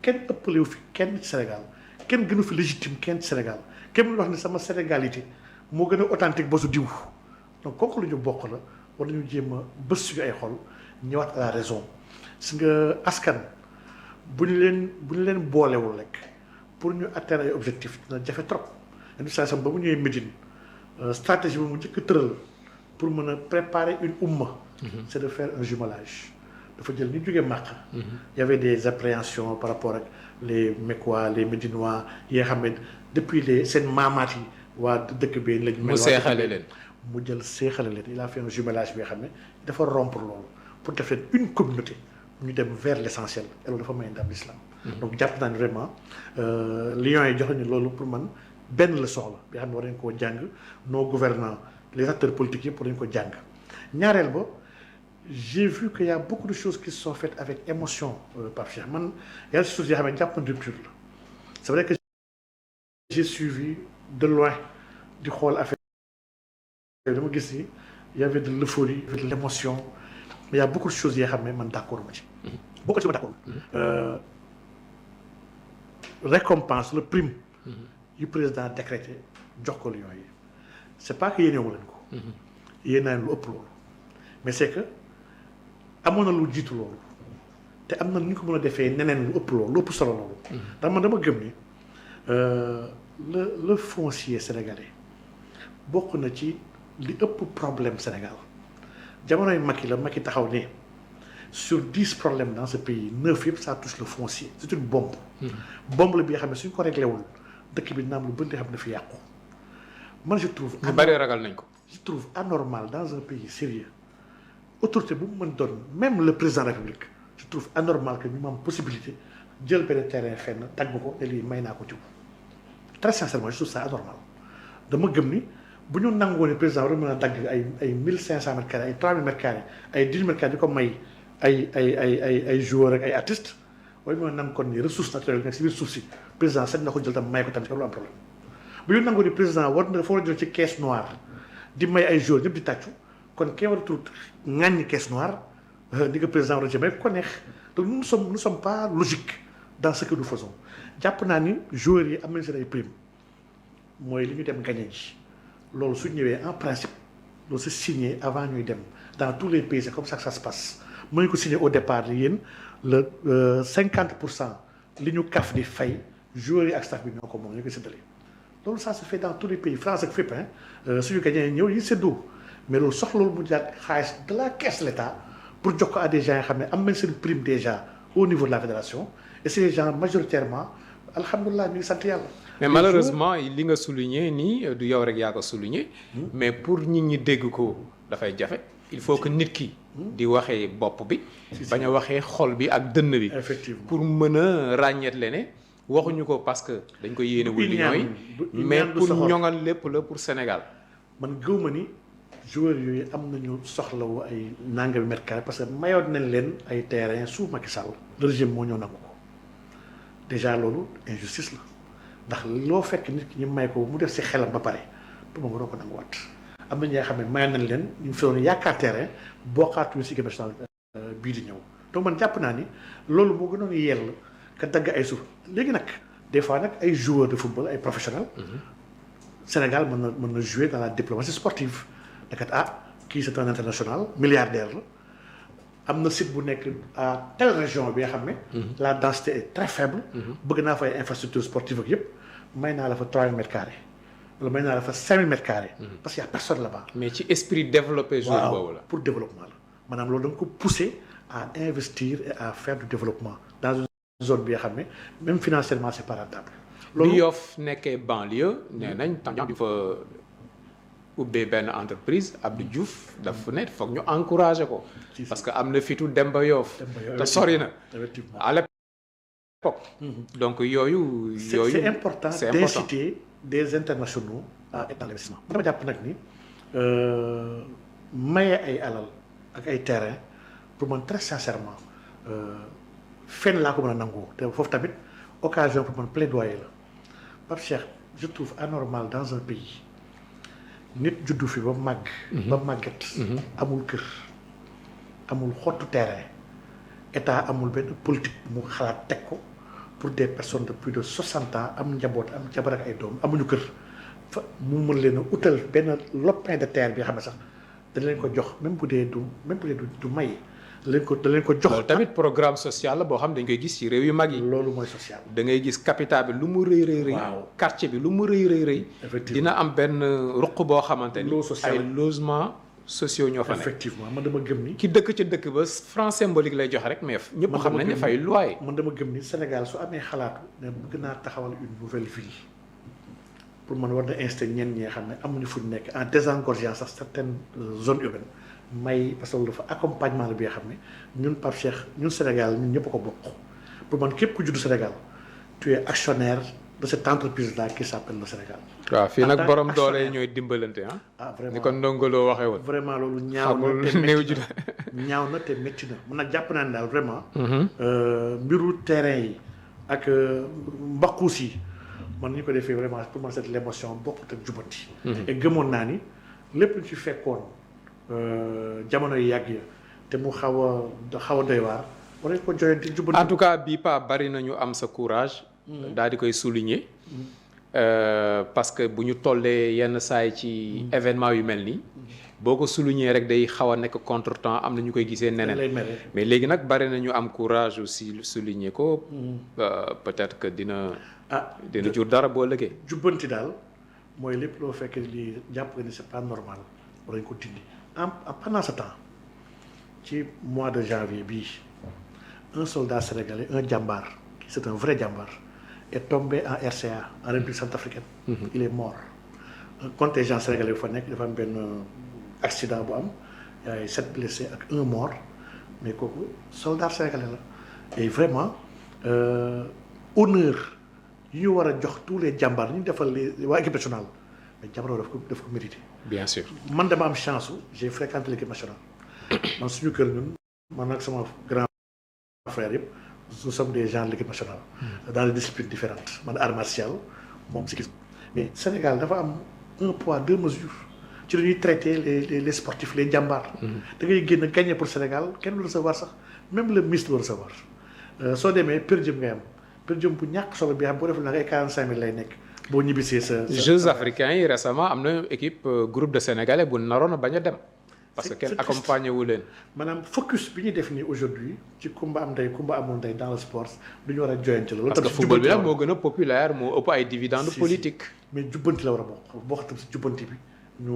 kenn ëppalewu fi kenn ci Sénégal kenn gënu fi légitime kenn ci Sénégal kenn mu wax ni sama sénégalité moo gën a authentique ba su diw donc kooku lu ñu bokk la war nañu jéem a bës suñu ay xol ñëwaat à la raison si nga askan bu ñu leen boolewul rek pour ñu atteindre ay objectifs dina jafe trop administration ba mu ñëwee Médine stratégie bi mu njëkk tëral pour mën a préparer une umma c'est de faire un jumelage dafa jël ñu jógee màq y avait des appréhensions par rapport ak les Mécois les Médinois yi nga xam ne depuis seen maamaat yi waa dëkk bi lañ mel. mu seexale leen mu jël seexale leen il a fait un jumelage bi nga xam ne dafa rompre loolu pour def leen une communauté ñu dem vers l'essentiel et loolu dafa may ndam l'islam. Donc jàpp naa ne vraiment Lions yi jox nañu loolu pour man benn la soxla bi nga xam ne war nañu koo jàng nos gouvernants les acteurs politiques yëpp war nañu ko jàng. ñaareel ba j'ai vu qu'il y a beaucoup de choses qui se sont faites avec émotion Pape Cheikh man y a des choses yoo xam ne jàpp na rupture la c'est vrai que j'ai suivi de loin di xool affaire dama gis ni y avait de l'euphorie de l'émotion mais y a beaucoup de choses yoo xam ne man d'accord ma ci beaucoup de choses d'accord récompense le prime yu président décrété jox ko Lions yi c'est pas que yéenewu leen ko yéen naa lu ëpp loolu mais c'est que amoon na lu jiitu loolu te am na nu ñu ko mën a defee neneen lu ëpp loolu lu ëpp solo loolu ndax man dama gëm ni le foncier sénégalais bokk na ci li ëpp problème Sénégal jamonoy Macky la Macky taxaw ne sur 10 problèmes dans ce pays 9 yëpp ça touche le foncier c'est une bombe bombe la bi nga xam ne suñ ko réglé wul dëkk bi naam lu bëri xam ne fi yàqu man je trouve ñu bari ragal nañ ko je trouve anormal dans un pays sérieux autorité bu mu mën doon même le président de la République je trouve anormal que ñu ma am possibilité jël benn terrain fenn tagg ko te lii may naa ko ci très sincèrement je trouve ça anormal dama gëm ni bu ñu nangoo ni président war mën a dagg ay 1500 mètres carrés ay 3000 mètres carrés ay 10 mètres carrés di ko may ay joueurs ak ay artistes waaye mën a nangu kon ni ressource naturelle nekk si biir suuf si président sañ na ko jël tam may ko tam ci lu am problème bu ñu nangoo ni président war na dafa war a jël ci caisse noire di may ay joueurs ñëpp di tàccu kon kee war a tuut ŋàññi caisse noire di nga président war a ci may ko neex donc nous ne sommes pas logiques dans ce que nous faisons jàpp naa ni joueurs yi am nañ seen ay primes mooy li ñu dem gagné ji loolu su ñëwee en principe loolu c'est signé avant ñuy dem dans tous les pays c'est comme ça que ça se passe mën nañu ko signé au départ li yéen le 50% li ñu kaf di fay joueurs yi ak staff bi ñoo ko moom ñu ko séddale loolu ça se fait dans tous les pays France ak fépp suñu gagné ñëw yi séddoo mais loolu soxlawul mu jaar xaalis de la caisse de l'État pour jox ko à des gens yoo xam ne am nañ seen prime déjà au niveau de la fédération et c'est des gens majoritairement alhamdulilah ñu ngi sant yàlla. mais malheureusement li nga souligner nii du yow rek yaa ko souligner mais pour nit ñi dégg ko dafay jafe il faut que nit ki di waxee bopp bi bañ a waxee xol bi ak dënn bi effectivement pour mën a ràññeetle ne waxuñu ko parce que dañ ko yéenewul Lions yi mais pour ñoŋal lépp la pour Sénégal man gëw ma ni joueurs yooyu am nañu soxlawu ay nangami mètres carrés parce que mayoon nañ leen ay terrain sous Macky Sall le régime moo ñëw nangu ko déjà loolu injustice la ndax loo fekk nit ki ñu may ko mu def ci xelam ba pare pour moom waroo ko nanguwaat am na ñi nga xam ne mayoon nañ leen ñu fi doon yaakaar terrain bokkaatuñu ci équipe nationale bii di ñëw donc man jàpp naa ni loolu moo gënoon yell ka dagg ay suuf léegi nag des fois nag ay joueurs de football ay professionnels Sénégal mën na jouer dans la diplomatie sportive dakat kii c'est un international milliardaire la am na site bu nekk à telle région bi nga xam ne la densité est très faible bëgg naa fa ay infrastructure sportive ak yëpp may naa la fa 3000 mètres carrés wala may naa la fa 5000 mètres carrés parce qu'il y a personne là-bas mais ci esprit développé joueur boobu la pour développement la maanaam loolu da nga ko pousser à investir et à faire du développement dans une zone bi nga xam ne même financièrement c'est pas rentable loolu bi Yoff nekkee banlieue nee nañ tam di fa ubbee benn entreprise Abdou Diouf dafa ne foog ñu encourager ko parce que am na fitu dem ba Yoff te sori na à l'époque POC. donc yooyu. c'est important d'inciter des internationaux à être dans l'investissement. dama jàpp nag ni maye ay alal ak ay terrain pour man très sincèrement fenn laa ko mën a nangoo te foofu tamit occasion pour man plaidoyer la Pape Cheikh je trouve anormal dans un pays nit juddu fi ba màgg. ba màgget. amul kër amul xottu terrain état amul benn politique mu xalaat teg ko pour des personnes de plus de 60 ans am njaboot am jabar ak ay doom amuñu kër fa mu mën leen a utal benn lopin de terre bi nga xam ne sax dañ leen ko jox même bu dee du may da leen ko jox. loolu tamit programme social la boo xam dañ koy gis ci réew yu mag yi. loolu mooy social. da ngay gis capital bi lu mu rëy rëy. waaw quartier bi lu mu rëy rëy. dina am benn ruq boo xamante ni. ay logement sociaux ñoo fa nekk. effectivement man dama gëm ni. ki dëkk ca dëkk ba franc symbolique lay joxe rek mais ñëpp xam nañ ne fay loyer. man dama gëm ni Sénégal su amee xalaatu ne bëgg naa taxawal une nouvelle ville pour man war na inciter ñenn ñi nga xam ne amuñu fu ñu nekk en désengorgeant sax certaines zones urbaines may parce que loolu dafa accompagnement la bi nga xam ne ñun Pape Cheikh ñun Sénégal ñun ñëpp a ko bokk pour man képp ku juddu Sénégal tu es actionnaire de cette entreprise là qui s'appelle le Sénégal. waaw fii nag borom doole yi ñooy dimbalante ah. ah vraiment ni ko ndongoloo waxee woon. vraiment loolu ñaaw na te métti na ñaaw na te métti na man nag jàpp naa ne daal vraiment. mbiru terrain yi ak mbaqus yi man ni ñu ko defee vraiment pour man c'est l'émotion bokkut ak jubanti. et gëmoon naa ni lépp lu ci fekkoon jamono yi yàgg ya te mu xaw a doy waar war nañ ko joyanti jubanti. en tout cas bii pa bari nañu am sa courage. daal di koy souligner. parce que bu ñu tollee yenn saay ci événement yu mel nii. boo ko souligner rek day xaw a nekk contretemps am na ñu koy gisee neneen. mais léegi nag bari nañu am courage aussi souligner ko. peut-être que dina jur dara boo lëggee. jubbanti daal mooy lépp loo fekkee lii jàpp nga ni c'est pas normal war nañ ko dindi. pendant ce temps ci mois de janvier bii un soldat sénégalais un jàmbaar c'est un vrai jàmbaar est tombé en RCA en République centrafricaine. Il est mort. Un contingent sénégalais bu fa nekk dafa am benn accident bu am y a 7 blessés ak 1 mort mais kooku soldat sénégalais la et vraiment honneur yi ñu war a jox tous les jàmbaar ñu defal les waa équipe nationale mais jàmbaar daf ko mérité. bien sûr man dama am chance j'ai fréquenté l'équipe nationale man suñu kër ñun man ak sama grand frère yëpp nous sommes des gens de l'équipe nationale dans des disciplines différentes man art martial moom cyclisme mais Sénégal dafa am un poids deux mesures ci la ñuy traiter les sportifs les jàmbaar da ngay génn gagner pour Sénégal kenn du recevoir sax même le ministre du recevoir soo demee per diem ngay am per diem bu ñàkk solo bi xam boo deful nag ay 45 000 lay nekk boo ñibbisee sa Jeux africains yi récemment am na équipe groupe de sénégalais bu naroon a bañ a dem. parce que kenn accompagné wu leen. maanaam focus bi ñuy def nii aujourd'hui ci kumba am ndey kumba amul ndey dans le sport du ñu war a joyante la. parce que football bi nag moo gën a populaire moo ëpp ay dividendes politiques. mais jubbanti la war a boo xam si jubbanti bi ñu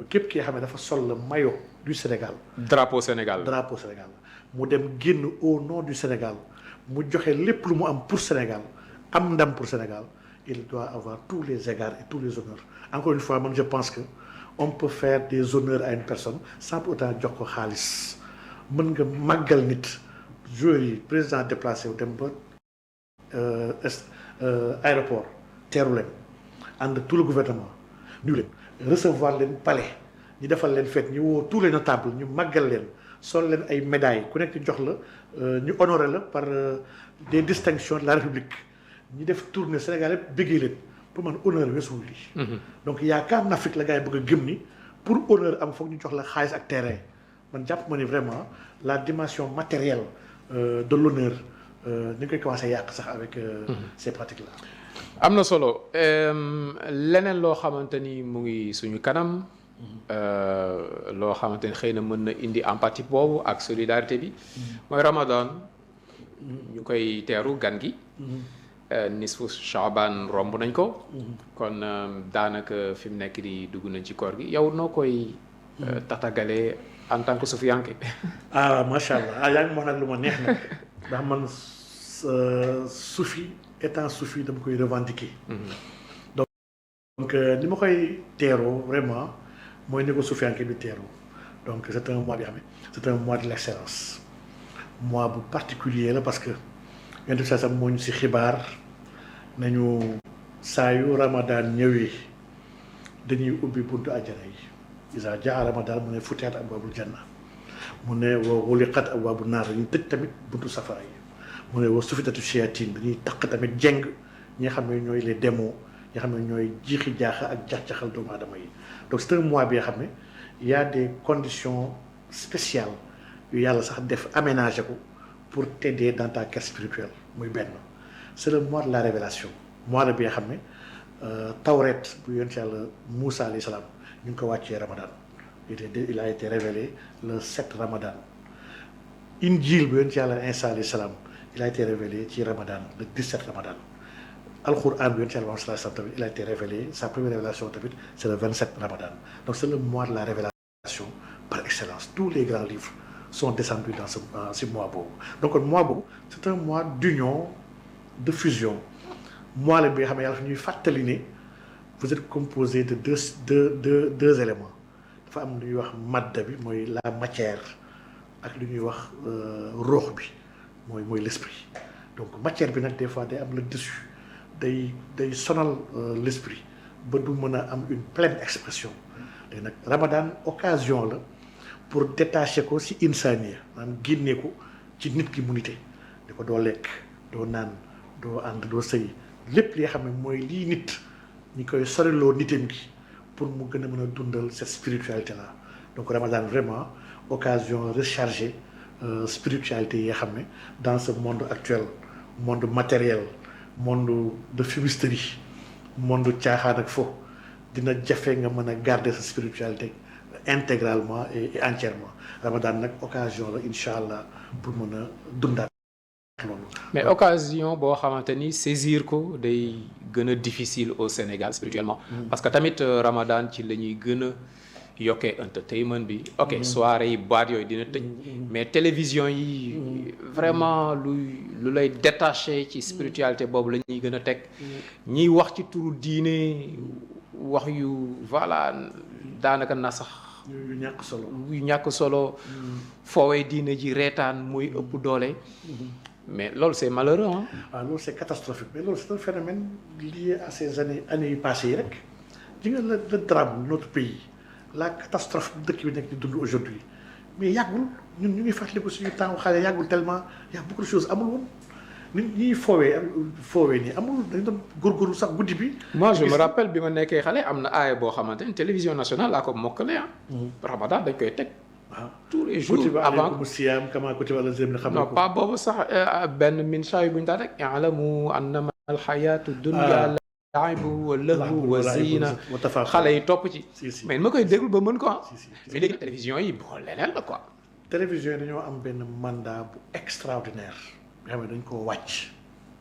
képp ki nga xam ne dafa sol le maillot du Sénégal. drapeau Sénégal mu dem génn au nom du Sénégal mu joxe lépp lu mu am pour Sénégal am ndam pour Sénégal il doit avoir tous les égards et tous les honneurs encore une fois man je pense que. On peut faire des honneurs à une personne sans pour autant jox ko xaalis mën nga màggal nit joueurs yi président déplacé wu dem ba aéroport teeru leen ànd tout le gouvernement ñu leen recevoir leen palais ñu defal leen fête ñu woo tous les notables ñu màggal leen sol leen ay médailles ku nekk jox la ñu honoré la par des distinctions de la République ñu def tournée Sénégal yëpp bëggee leen pour man honneur weesuwul lii. donc yaakaar na Afrique la gars yi bëgg a gëm ni pour honneur am foog ñu jox la xaalis ak terrain man jàpp ma ni vraiment la dimension matérielle de l'honneur ni koy commencé yàq sax avec ces pratiques là. am na solo leneen loo xamante ni mu ngi suñu kanam. loo xamante ni xëy na mën na indi empathie boobu ak solidarité bi. mooy Ramadan. ñu koy teeru gan gi. nisfu Chaban romb nañ ko. kon daanaka fi mu nekk di dugg nañ ci koor gi yow noo koy. tatagalee en tant que sufiyanke. ah macha allah yaa ngi wax nag lu ma neex nag ndax man sufi étant sufi dama koy revendiquer. donc ni ma koy teeroo vraiment mooy ni ko sufiyanke bi teeroo donc c'est un mois bi xam ne c'est un mois de l'excellence mois bu particulier la parce que yonent bi sax moo ñu si xibaar nañu saa yu Ramadan ñëwee dañuy ubbi buntu àjjana yi isa jaa Ramadan mu ne futihat abwaabul janna mu ne wa xuliqat abwaabu naar dañuy tëj tamit buntu safara yi mu ne wa sufitatu shayatin dañuy taq tamit jeng ñi nga xam ne ñooy les démons ñi nga xam ne ñooy jiixi jaaxa ak jax-jaxal doomu aadama yi donc c'est un mois bi nga xam ne y a des conditions spéciales yu yàlla sax def aménagé ko pour t'aider dans ta quête spirituelle muy benn c'est le mois de la révélation mois la bi nga xam ne tawret bu yonent yàlla Moussa alayhi salaam ñu ngi ko wàccee Ramadan il a été révélé le 7 Ramadan. Injil bu yonent yàlla Isa alayhi salaam il a été révélé ci Ramadan le 17 Ramadan. Al-Qur'an bu yonent yàlla Muhammad sallallahu alayhi wasallam tamit il a été révélé sa première révélation tamit c'est le 27 Ramadan. Donc c'est le mois de la révélation par excellence. Tous les grands livres sont descendus dans ce mois boobu. Donc kon mois boobu c'est un mois d'union, de fusion. Mois la bi nga xam ne yàlla ñuy fàttali ne vous êtes composé de deux éléments. dafa am lu ñuy wax madda bi mooy la matière ak lu ñuy wax ruux bi mooy l'esprit donc matière bi nag des fois day am le dessus day sonal l'esprit ba du mën a am une pleine expression léegi nag Ramadan occasion la pour détacher ko ci insaniya maanaam génne ko ci nit ki mu nite di ko doo lekk doo naan doo ànd doo sëy lépp li nga xam ne mooy lii nit ñi koy soriloo nitam gi pour mu gën a mën a dundal cette spiritualité là donc Ramadan vraiment occasion recharger spiritualité yi nga xam ne dans ce monde actuel monde matériel monde de fumisterie monde caaxaan ak fo dina jafe nga mën a garder sa spiritualité intégralement et entièrement Ramadan nag occasion la incha allah pour mën a dundaat loolu. mais occasion boo xamante ni saisir ko day gën a difficile au Sénégal spirituellement. parce que tamit Ramadan ci la ñuy gën a yokkee entertainment bi. ok soirée yi boîte yooyu dina tëj. mais télévision yi vraiment lu lay détaché ci spiritualité boobu la ñuy gën a teg. ñiy wax ci turu diine wax yu voilà daanaka na sax. yu ñàkk solo. foowee diine ji reetaan mooy ëpp doole. mais loolu c'est malheureux hein. loolu c'est catastrophique mais loolu c'est un phénomène lié à ces années yu passées yi rek ji nga le drame de notre pays la catastrophe dëkk bi nekk di dund aujourd'hui mais yàggul ñun ñu ngi fàttaliku suñu temps xale yàggul tellement y a beaucoup de choses amul woon nit ñi foowee nii amul dañu doon góorgóorlu sax guddi bi. moi je me rappelle bi ma nekkee xale am na aaya boo xamante ni télévision nationale laa ko mokkale Ramadan dañ koy teg. tous les jours avant non pas boobu sax benn min shaay bu ñu daan rek i'lamu annama alxayaatu dunya laibu wa lahu wa zina xale yi topp ci mais ma koy déglu ba mën ko mais léegi télévision yi bon leneen la quoi. télévision yi dañoo am benn mandat bu extraordinaire nga xam ne dañ koo wàcc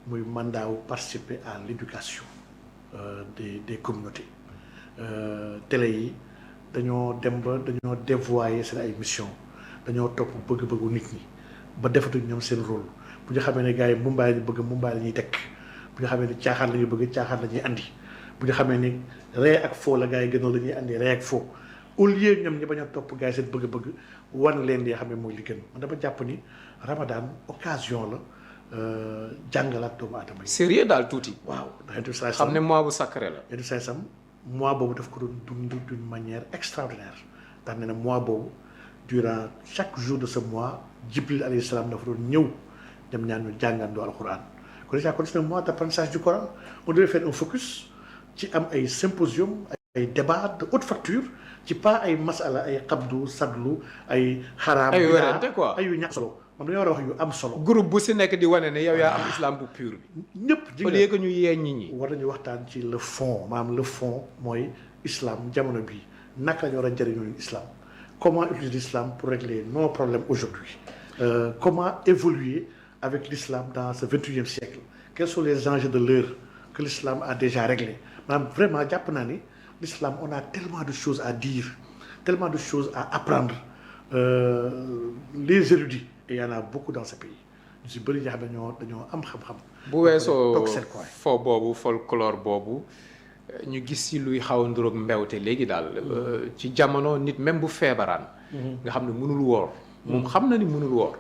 muy mandat wu participer à l'éducation des communautés télé yi dañoo dem ba dañoo dévoyer seen ay mission dañoo topp bëgg-bëggu nit ñi ba defatuñ ñoom seen rôle bu ñu xamee ne gars yi mumbaay la ñu bëgg mumbaay la ñuy teg bu ñu xamee ne caaxaan la ñu bëgg caaxaan la ñuy andi bu ñu xamee ni ree ak foo la gars yi gënoon la ñuy andi ree ak foo au lieu ñoom ñi bañ a topp gars yi seen bëgg-bëgg wan leen li nga xam ne mooy li gën man dama jàpp ni Ramadan occasion la jàngalaat doomu aadama yi. sérieux daal tuuti. waaw xam ne mois bu sacré la. yenn saa sam mois boobu daf ko doon dund d'une manière extraordinaire ndax nee na mois boobu durant chaque jour de ce mois Jibril alayhi salaam dafa doon ñëw dem ñaan ñu jàngandoo alquran kon déjà kon c'est un mois d'apprentissage du Coran on devait faire un focus ci am ay symposium ay débat de haute facture ci pas ay masala ay xabdu sadlu ay xaraam ay werante quoi ay yu ñàkk solo moom dañoo war a wax yu am solo. groupe bu si nekk di wane ne yow yaa am islam bu pur bi. ñëpp au lieu que ñu yee nit ñi. war nañu waxtaan ci le fond maanaam le fond mooy islam jamono bi naka la ñu war a jëriñoo islam comment utiliser l'islam pour régler nos problèmes aujourd'hui comment évoluer avec l'islam dans ce 21e siècle quels sont les enjeux de l'heure que l'islam a déjà réglés maanaam vraiment jàpp naa ni l'islam on a tellement de choses à dire tellement de choses à apprendre les érudits et il y en a beaucoup dans ce pays ñu si bëri ñax dañoo am xam-xam. bu weesoo fo boobu folklore boobu ñu gis si luy xaw a nduroog mbewte léegi daal ci jamono nit même bu feebaraan. nga xam ne mënul woor moom xam na ni mënul woor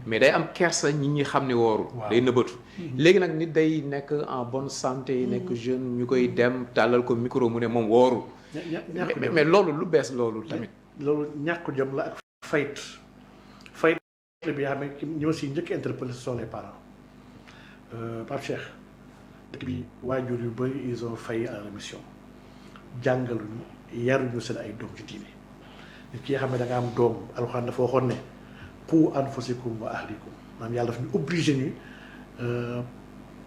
mais day am kersa nit ñi xam ne woorul day nëbbatu léegi nag nit day nekk en bonne santé nekk jeune ñu koy dem tàllal ko micro mu ne moom woorul mais loolu lu bees loolu tamit loolu ñàkk jom la ak fayt bi nga xam ne ñoo si njëkk interpellé ce sont les parents Pape Cheikh dëkk bi waajur yu bëri ils ont failli à la mission jàngaluñu yaruñu seen ay doom ci diine nit ki nga xam ne da nga am doom alxuraan dafa waxoon ne qu anfusakum wa ahlikum maanaam yàlla dafa ñu obligé ñu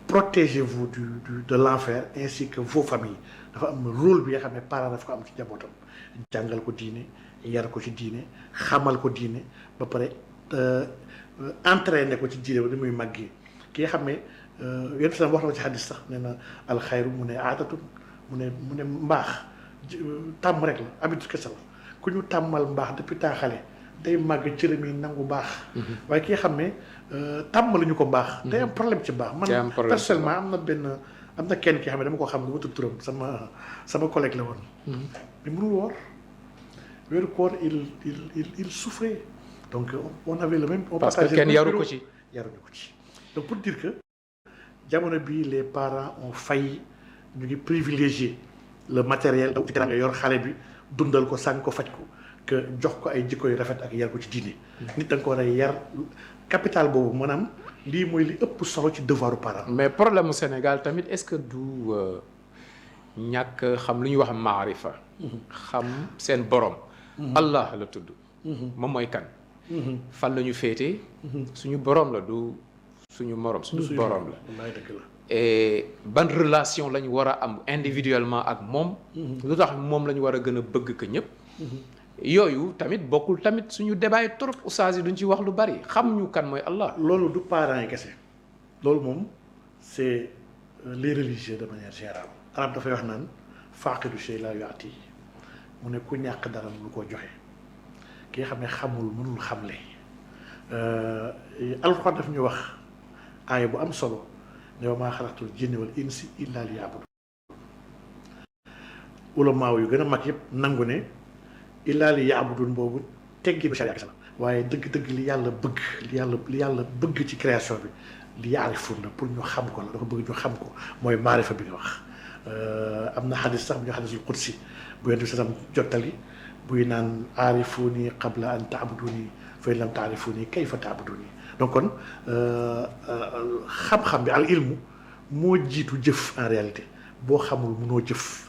protégez-vous de l'enfer ainsi que vos familles dafa am rôle bi nga xam ne parent dafa ko am ci njabootam jàngal ko diine yar ko ci diine xamal ko diine ba pare entraîné ko ci diine ba ni muy màggee ki nga xam ne yéen tam wax na ko ci xadis sax nee na alxayru mu ne aadatun mu ne mbaax tàmm rek la habitude kese la ku ñu tàmmal mbaax depuis temps xale day màgg cëram yi nangu baax waaye ki nga xam ne tàmmaluñu ko mbaax day am problème ci mbaax man personnellement am na kenn ki xam ne dama ko xam ne ma tudd turam sama collègue la woon mais mënul woor weeru koor il souffrait donc on avait le même on parce que kenn yaruñu ko ci donc pour dire que jamono bii les parents ont failli ñu ngi privilégier le matériel daw ci nga yor xale bi dundal ko sànq ko faj ko que jox ko ay jikko yu rafet ak yar ko ci diine nit da nga ko war a yar capital boobu maanaam lii mooy li ëpp solo ci devoiru parent mais problème mu Sénégal tamit est-ce que du ñàkk xam lu ñuy wax maarifa xam seen borom Allah la tudd moom mooy kan fan la ñu féete suñu borom la du suñu morom suñu borom la et ban relation lañu war a am individuellement ak moom lu tax moom la ñu war a gën a bëgg que ñëpp yooyu tamit bokkul tamit suñu débat yi trop oustaz yi duñ ci wax lu bari xam ñu kan mooy Allah loolu du parents yi kese loolu moom c'est les religieux de manière générale arab dafay wax naan faaqidu shay la yu'ti mu ne ku ñàkk dara lu ko joxe ki nga xam ne xamul mënul xamle alxuraan daf ñu wax aaya bu am solo ne wa maa xalaqtul jinna wal insi illa liya'budun ulamaaw yu gën a mag yëpp nangu ne illa liya'budun boobu teggi bi sharia la waaye dëgg-dëgg li yàlla bëgg ci création bi li yaarifun la pour ñu xam ko la dafa bëgg ñu xam ko mooy maarifa bi nga wax am na xadis sax bu ñu xadisul qudsi bu yonent bi sallam jottali buy naan aarifuni qabla an taabuduni fa in lam taarifuni kayfa taabuduni donc kon xam-xam bi al ilmu moo jiitu jëf en réalité boo xamul mënoo jëf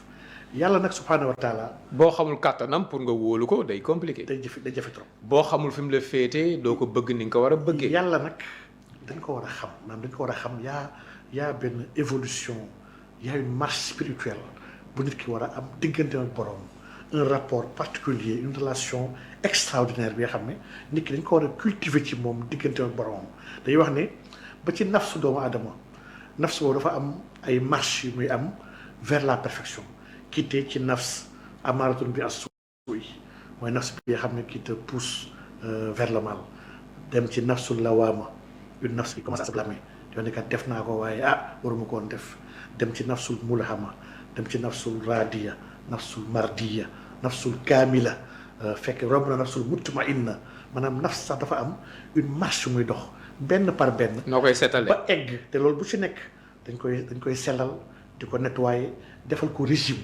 yàlla nag subhaanahu wa taala boo xamul kàttanam pour nga wóolu ko day compliqué day jafe trop boo xamul fi mu la féetee doo ko bëgg ni nga ko war a bëggee yàlla nag dañ ko war a xam maanaam dañ ko war a xam yaa benn évolution yaa une marche spirituelle bu nit ki war a am diggante ak borom un rapport particulier une relation extraordinaire bi nga xam ne nit ki dañ ko war a cultiver ci moom diggante ak boromam day wax ne ba ci nafsu doomu aadama nafsu boobu dafa am ay marches yu muy am vers la perfection quitté ci nafs amaratun bi as-suu'i mooy nafs bi nga xam ne qui te pousse vers le mal dem ci nafsul lawaama une nafs qui commence à se blâmer yoo ne kat def naa ko waaye waruma ko woon def dem ci nafsul mulhama dem ci nafsul raadiya nafsul mardiya nafsul kaamila fekk romb na nafsul mutmainna maanaam nafs sax dafa am une marche muy dox benn par benn. noo koy seetalee ba egg te loolu bu ci nekk dañ koy sellal di ko nettoyer defal ko régime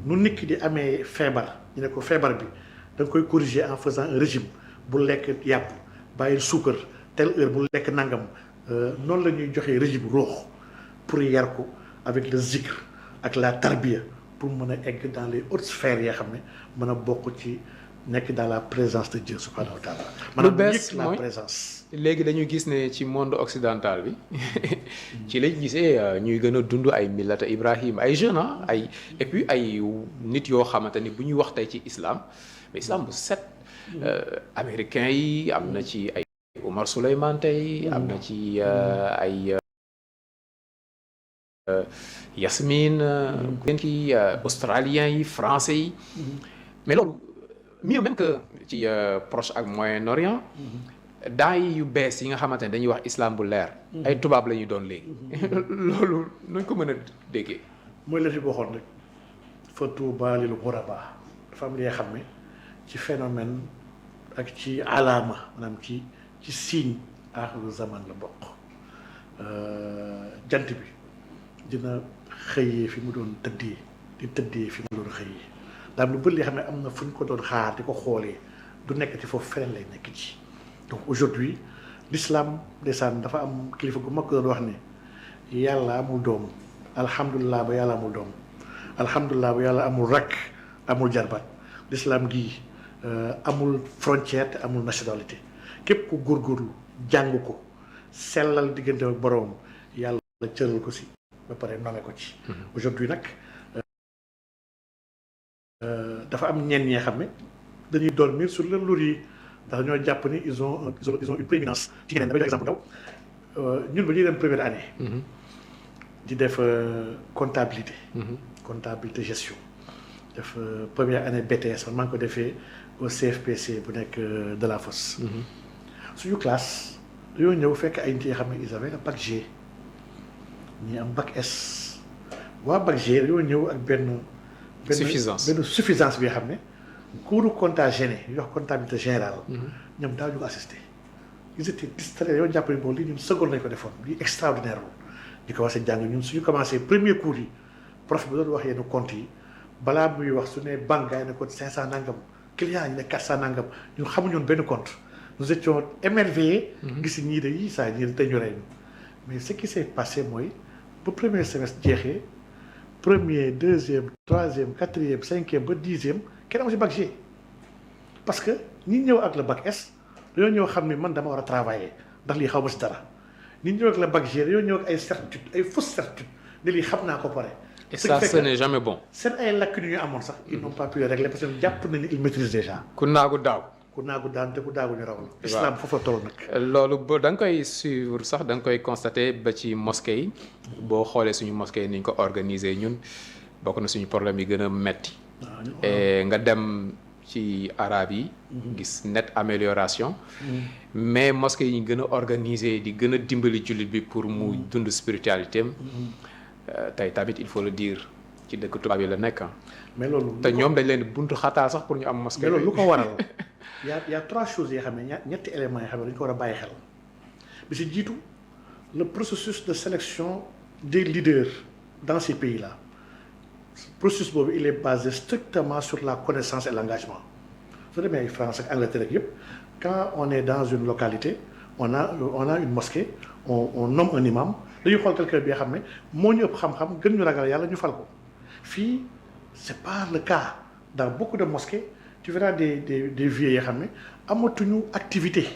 nu nit ki di amee feebar ñu ne ko feebar bi da nga koy corriger en faisant un régime bu lekk yàpp bàyyil suukar telle heure bu lekk nangam noonu la ñuy joxee régime roox pour yar ko avec le zikr ak la tarbiya pour mën a egg dans les hautes sphères yoo xam ne mën a bokk ci nekk dans la présence de Dieu subhanahu wa taala. lu bees la présence. léegi dañu gis ne ci monde occidental bi ci lañ gisee ñuy gën a dund ay millata Ibrahim ay jeunes ay et puis ay nit yoo xamante ni bu ñuy wax tey ci islam mais islam bu set. américains yi am na ci ay Omar Souleymane tey am na ci ay. Yasmine ki australiens yi français yi mais loolu mieux même que ci Proche ak Moyen-Orient daay yu bees yi nga xamante ne dañuy wax islam bu leer ay tubaab la ñuy doon léegi loolu nuñ ko mën a déggee mooy la fi waxoon rek fa tuuba lil ghuraba dafa am li nga xam ne ci phénomène ak ci alaama maanaam ci signe aaxiru zaman la bokk. jant bi dina xëyee fi mu doon tëddee di tëddee fi mu doon xëyee daam lu bëri li xam ne am na fu ñu ko doon xaar di ko xoolee du nekk ci foofu feneen lay nekk ci. donc aujourd'hui l'islam ndeysaan dafa am kilifa gu mag doon wax ne yàlla amul doom alhamdulilah ba yàlla amul doom alhamdulilah ba yàlla amul rakk amul jarbaat l'islam gii amul frontière te amul nationalité képp ku góorgóorlu jàng ko sellal diggante ak boroom yàlla cëral ko si ba pare nome ko ci. aujourd'hui nag dafa am ñenn ñee xam ne dañuy dormir sur leur laurier ndax ñoo jàpp ni ils ont une prééminence ci ñeneen damay jox exemple ndaw ñun ba ñuy dem première année. di def comptabilité. comptabilité gestion. def première année BTS man maa ngi ko defee au CFPC bu nekk de la Fosse. suñu classe dañoo ñëw fekk ay nit yoo xam ne ils avaient le bac G ñii am bac S waa bac G dañoo ñëw ak benn suffisance bi nga xam ne cours compta gêné ñu wax comptabilité générale. ñoom daaw ñu ko assisté. ils étaient distraits yoo jàpp ne bon lii ñun seconde lañ ko defoon lii extraordinaire la ñu commencé jàng ñun suñu commencé premier cours yi prof bi doon wax yenn compte yi balaa muy wax su ne banque yi ne ko 500 nangam client yi ne 400 nangam ñun xamuñu woon benn compte nous étions émerveillés. gis ñii de yii saa ñii dañu rey mais ce qui s'est passé mooy ba premier semestre jeexee premier deuxième troisième quatrième cinquième ba dixième kenn amu si bac G parce que ñi ñëw ak le bac S dañoo ñëw xam ni man dama war a travailler ndax lii xaw ma si dara ñi ñëw ak le bac G dañoo ñëw ak ay certitude ay fausses certitudes ne lii xam naa ko pare. et ça ce n'est jamais bon. seen ay lacunes yu ñu amoon sax ils n'ont pas pu le régler parce que jàpp nañu ils maîtrisent déjà. ku naagu daaw. ku naagu daan te ku daagu ñu raw la. islam foofu la toll nag. loolu ba da nga koy suivre sax da nga koy constater ba ci mosquée yi boo xoolee suñu mosquée yi ni ñu ko organiser ñun bokk na suñu problème yi gën a metti et nga dem ci arabe yi. gis net amélioration. mais mosquée yi ñu gën a organiser di gën a dimbali jullit bi pour mu dund spiritualité am. tey tamit il faut le dire ci dëkk tubaab yi la nekk. mais loolu te ñoom dañ leen buntu xataa sax pour ñu am mosquée. mais loolu lu ko waral y a trois choses yoo xam ne ñetti éléments yoo xam ne dañu ko war a bàyyi xel bi si jiitu le processus de sélection des leaders dans ces pays là processus boobu il est basé strictement sur la connaissance et l'engagement soo demee ay France ak Angleterre ak yëpp quand on est dans une localité on a une mosquée on nomme un imam dañuy xool quelqu'un bi nga xam ne moo ñu ëpp xam-xam gën ñu ragal yàlla ñu fal ko fii c'est pas le cas dans beaucoup de mosquées tu verras des vieux yoo xam ne amatuñu activité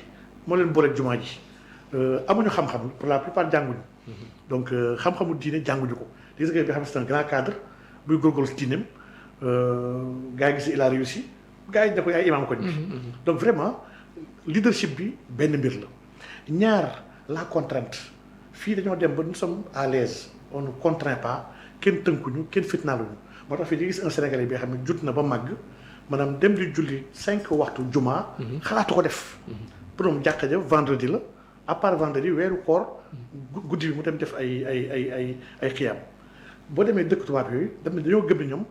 moo leen booleeg jumaa ji amuñu xam-xam pour la plupart jànguñu donc xam-xamu diine jànguñu ko gis nga bi xam ne c'est un grand cadre buy góorgóorlu si diineem gars yi gis il a réussi gars yi da koy ay imam koñ bi donc vraiment leadership bi benn mbir la ñaar la contrainte fii dañoo dem ba nous sommes à l'aise on ne contraint pas kenn tënkuñu kenn fitnaaluñu moo tax fii di gis un Sénégalais bi nga xam ne jut na ba màgg maanaam dem di julli 5 waxtu jumaa xalaatu ko def pour moom jàkka ja vendredi la à part vendredi weeru koor guddi bi mu dem def ay xiyaam boo demee dëkk tubaab yooyu dem dañoo gëm ne ñoom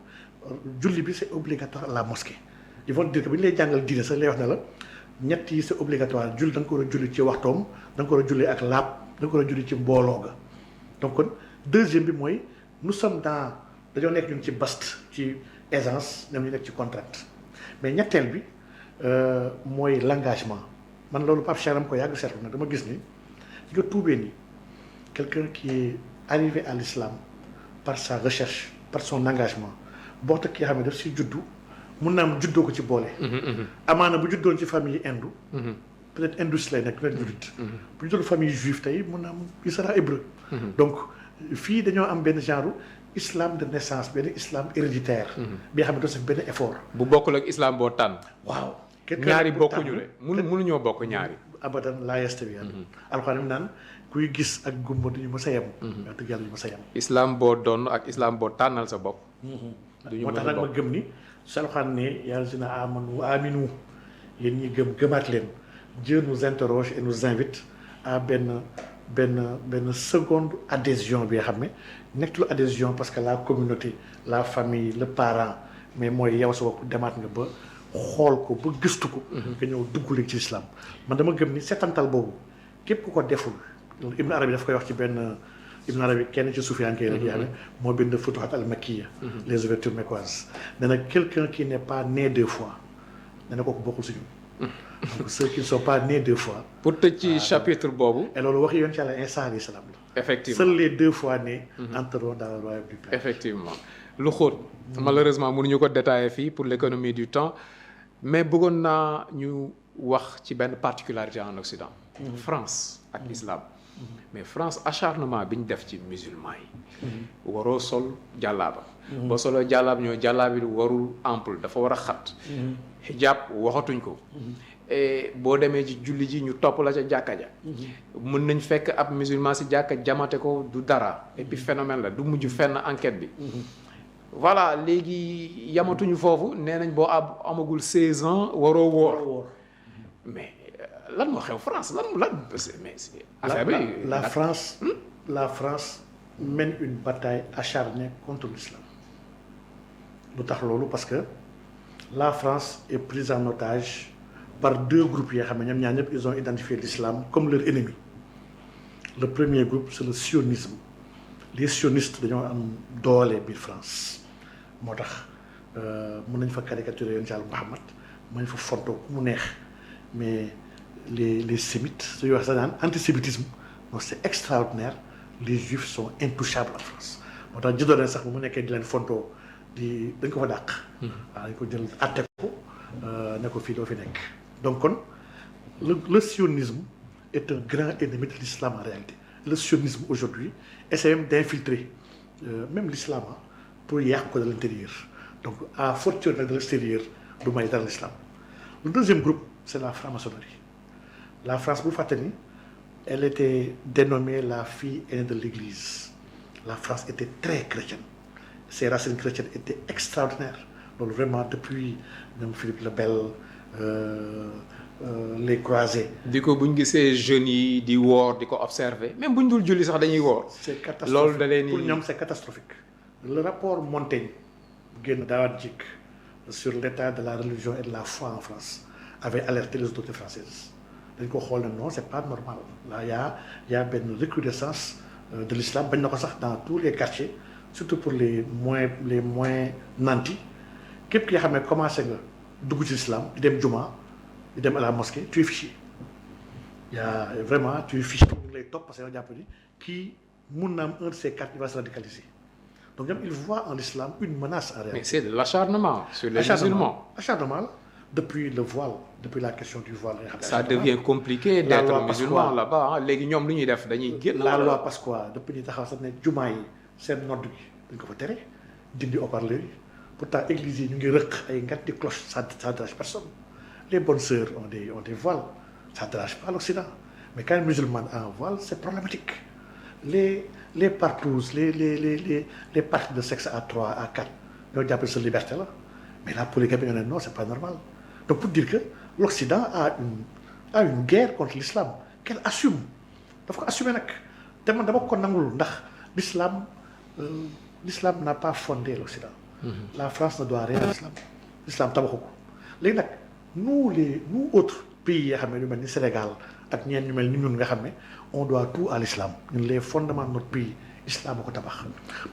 julli bi c'est obligatoire à la mosquée ils vont dire que bu ñu lay jàngal diine sax lay wax ne la ñett yi c'est obligatoire julli da nga ko war a julli ci waxtoom da nga ko war a julli ak laab da nga ko war a julli ci mbooloo ga donc kon deuxième bi mooy nous sommes dans dañoo nekk ñun ci baste ci aisance ñoom ñu nekk ci contrainte mais ñetteel bi mooy l'engagement man loolu Pape Cheikh dama ko yàgg seetlu nag dama gis ni nga tuubee ni quelqu'un qui est arrivé à l'islam par sa recherche par son engagement boo tax ki nga xam ne daf si juddu mun naa am juddoo ko ci boole. amaana bu juddoon ci famille hindu. peut-être hindouiste lay nekk peut-être jullit. bu juddoon famille juive tey mun naa am il sera hébreu. donc fii dañoo am benn genre islam de naissance benn islam héréditaire. bi nga xam ne doo def benn effort. bu bokkul ak islam boo tànn. waaw. ñaari bokkuñu de mënuñoo bokk ñaari. abadan laa yastawiyan. alxuraan mi naan kuy gis ak gumba duñu mës a yem. wax dëgg yàlla duñu mës a yem. islam boo doon ak islam boo tànnal sa bopp. moo tax nag ma gëm ni su alxuraan ne yaa llazina amanu aminu yéen ñi gëmaat leen Dieu nous interroge et nous invite à benn seconde adhésion bi nga xam ne nekkatul adhésion parce que la communauté la famille le parent mais mooy yow sa bopp demaat nga ba xool ko ba gëstu ko. nga ñëw dugg léegi ci l'islam man dama gëm ni setantal boobu képp ku ko deful Ibn Arabi daf koy wax ci benn Ibn Arabi kenn ci suufiyanke yi rek yaa ne moo bind Futuhat al-Makkiya les ouvertures mecquoises nee na quelqu'un qui n'est pas né 2 fois nee na kooku bokkul si ñun. donc ceux qui ne sont pas nés 2 fois. pour tëj ci chapitre boobu. et loolu wax yoon ci Yàlla Isa alayhi salaam la. effectivement seuls les 2 fois nés. entreront dans le royaume du Père. effectivement lu xóot. malheureusement mënuñu ko détailler fii pour l'économie du temps mais bëggoon naa ñu wax ci benn particularité en Occident. France ak l'islam. mais France acharnement bi ñu def ci musulman yi. waroo sol jàllaaba. boo soloo jàllaab ñoo jàllaab bi warul ample dafa war a xat. hijab waxatuñ ko. et boo demee ci julli ji ñu topp la ca jàkka ja. mën nañ fekk ab musulman si jàkka jamate ko du dara. et puis phénomène la du mujj fenn enquête bi. voilà léegi yamatuñu foofu nee nañ boo amagul 16 ans waroo woor. mais lan moo xew France lan mais affaire bi la France mène une bataille acharnée contre l'islam lu tax loolu parce que la France est prise en otage par 2 groupes yoo xam ne ñoom ñaar ñëpp ils ont identifié l'islam comme leur ennemi. Le premier groupe c'est le sionisme les sionistes dañoo am doole biir France moo tax mën nañ fa caricaturer yoon ci Yàlla Muhammad mën nañ fa fontoo ku mu neex mais les sémites su ñuy wax sax naan antisémitisme non c'est extraordinaire les juifs sont intouchables en France moo tax juddoo nañ sax bu mu nekkee di leen fontoo dañ ko fa dàq. waaw dañ ko jël àtte ko ne ko fii doo fi nekk. donc kon le sionisme est un grand ennemi de l'islam en réalité le sionisme aujourd'hui essaie même d'infiltrer même l'islam pour yàq ko de l'intérieur donc à fortiori nag de l'extérieur du may dara l'islam. Le deuxième groupe c'est la franc-maçonnerie la France bu fàtte ni elle était dénommée la fille aînée de l'église la France était très chrétienne ses racines chrétiennes étaient extraordinaires loolu vraiment depuis ñoom Philippe le Bel les croisés. di ko bu ñu gisee jeunes yi di woor di ko observer même bu ñu dul julli sax dañuy woor. c'est catastrophique loolu da leen pour ñoom c'est catastrophique. Le rapport Montaigne génn daawaat jikk sur l'état de la religion et de la foi en France avait alerté les autorités françaises dañ ko xool ne non c'est pas normal là y a benn recrudescence de l'islam bañ na ko sax dans tous les quartiers surtout pour les moins nantis képp ki nga xam ne commencé nga dugg ci l'islam di dem juma di dem à la mosquée tu es fiché y a vraiment tu es fiché ñu lay topp parce que yow jàpp ni kii mun na am un de ces 4 il va se radicaliser donc ñoom ils voient en l'islam une menace en réalité. mais c'est de l'acharnement sur les musulmans. acharnement la depuis le voile depuis la question du voile. ça devient compliqué d'être musulman là-bas léegi ñoom lu ñuy def dañuy génn. la loi Pasqua depuis ñu taxaw sax ne jumaa yi seen nodd gi dañ ko fa tere dindi haut-parleur yi pourtant église yi ñu ngi rëq ay nganti cloche ça dérange personne les bonnes sœurs ont des voiles ça dérange pas l'Occident mais quand une musulmane a un voile c'est problématique les partous les parties de sexe à 3 à 4 ñoo jàppale sa liberté la mais la polygamie nga ne non c'est pas normal donc pour dire que l'Occident a une guerre contre l'islam qu'elle assume dafa ko assumer nag te man dama ko nangul ndax l'islam n'a pas fondé l'Occident. La France ne doit rien à l'islam tabaxu ko léegi nag nous autres pays yoo xam ne ñu mel ni Sénégal ak ñeen ñu mel ni ñun nga xam ne on doit tout à l'islam ñun les fondements de notre pays islam a ko tabax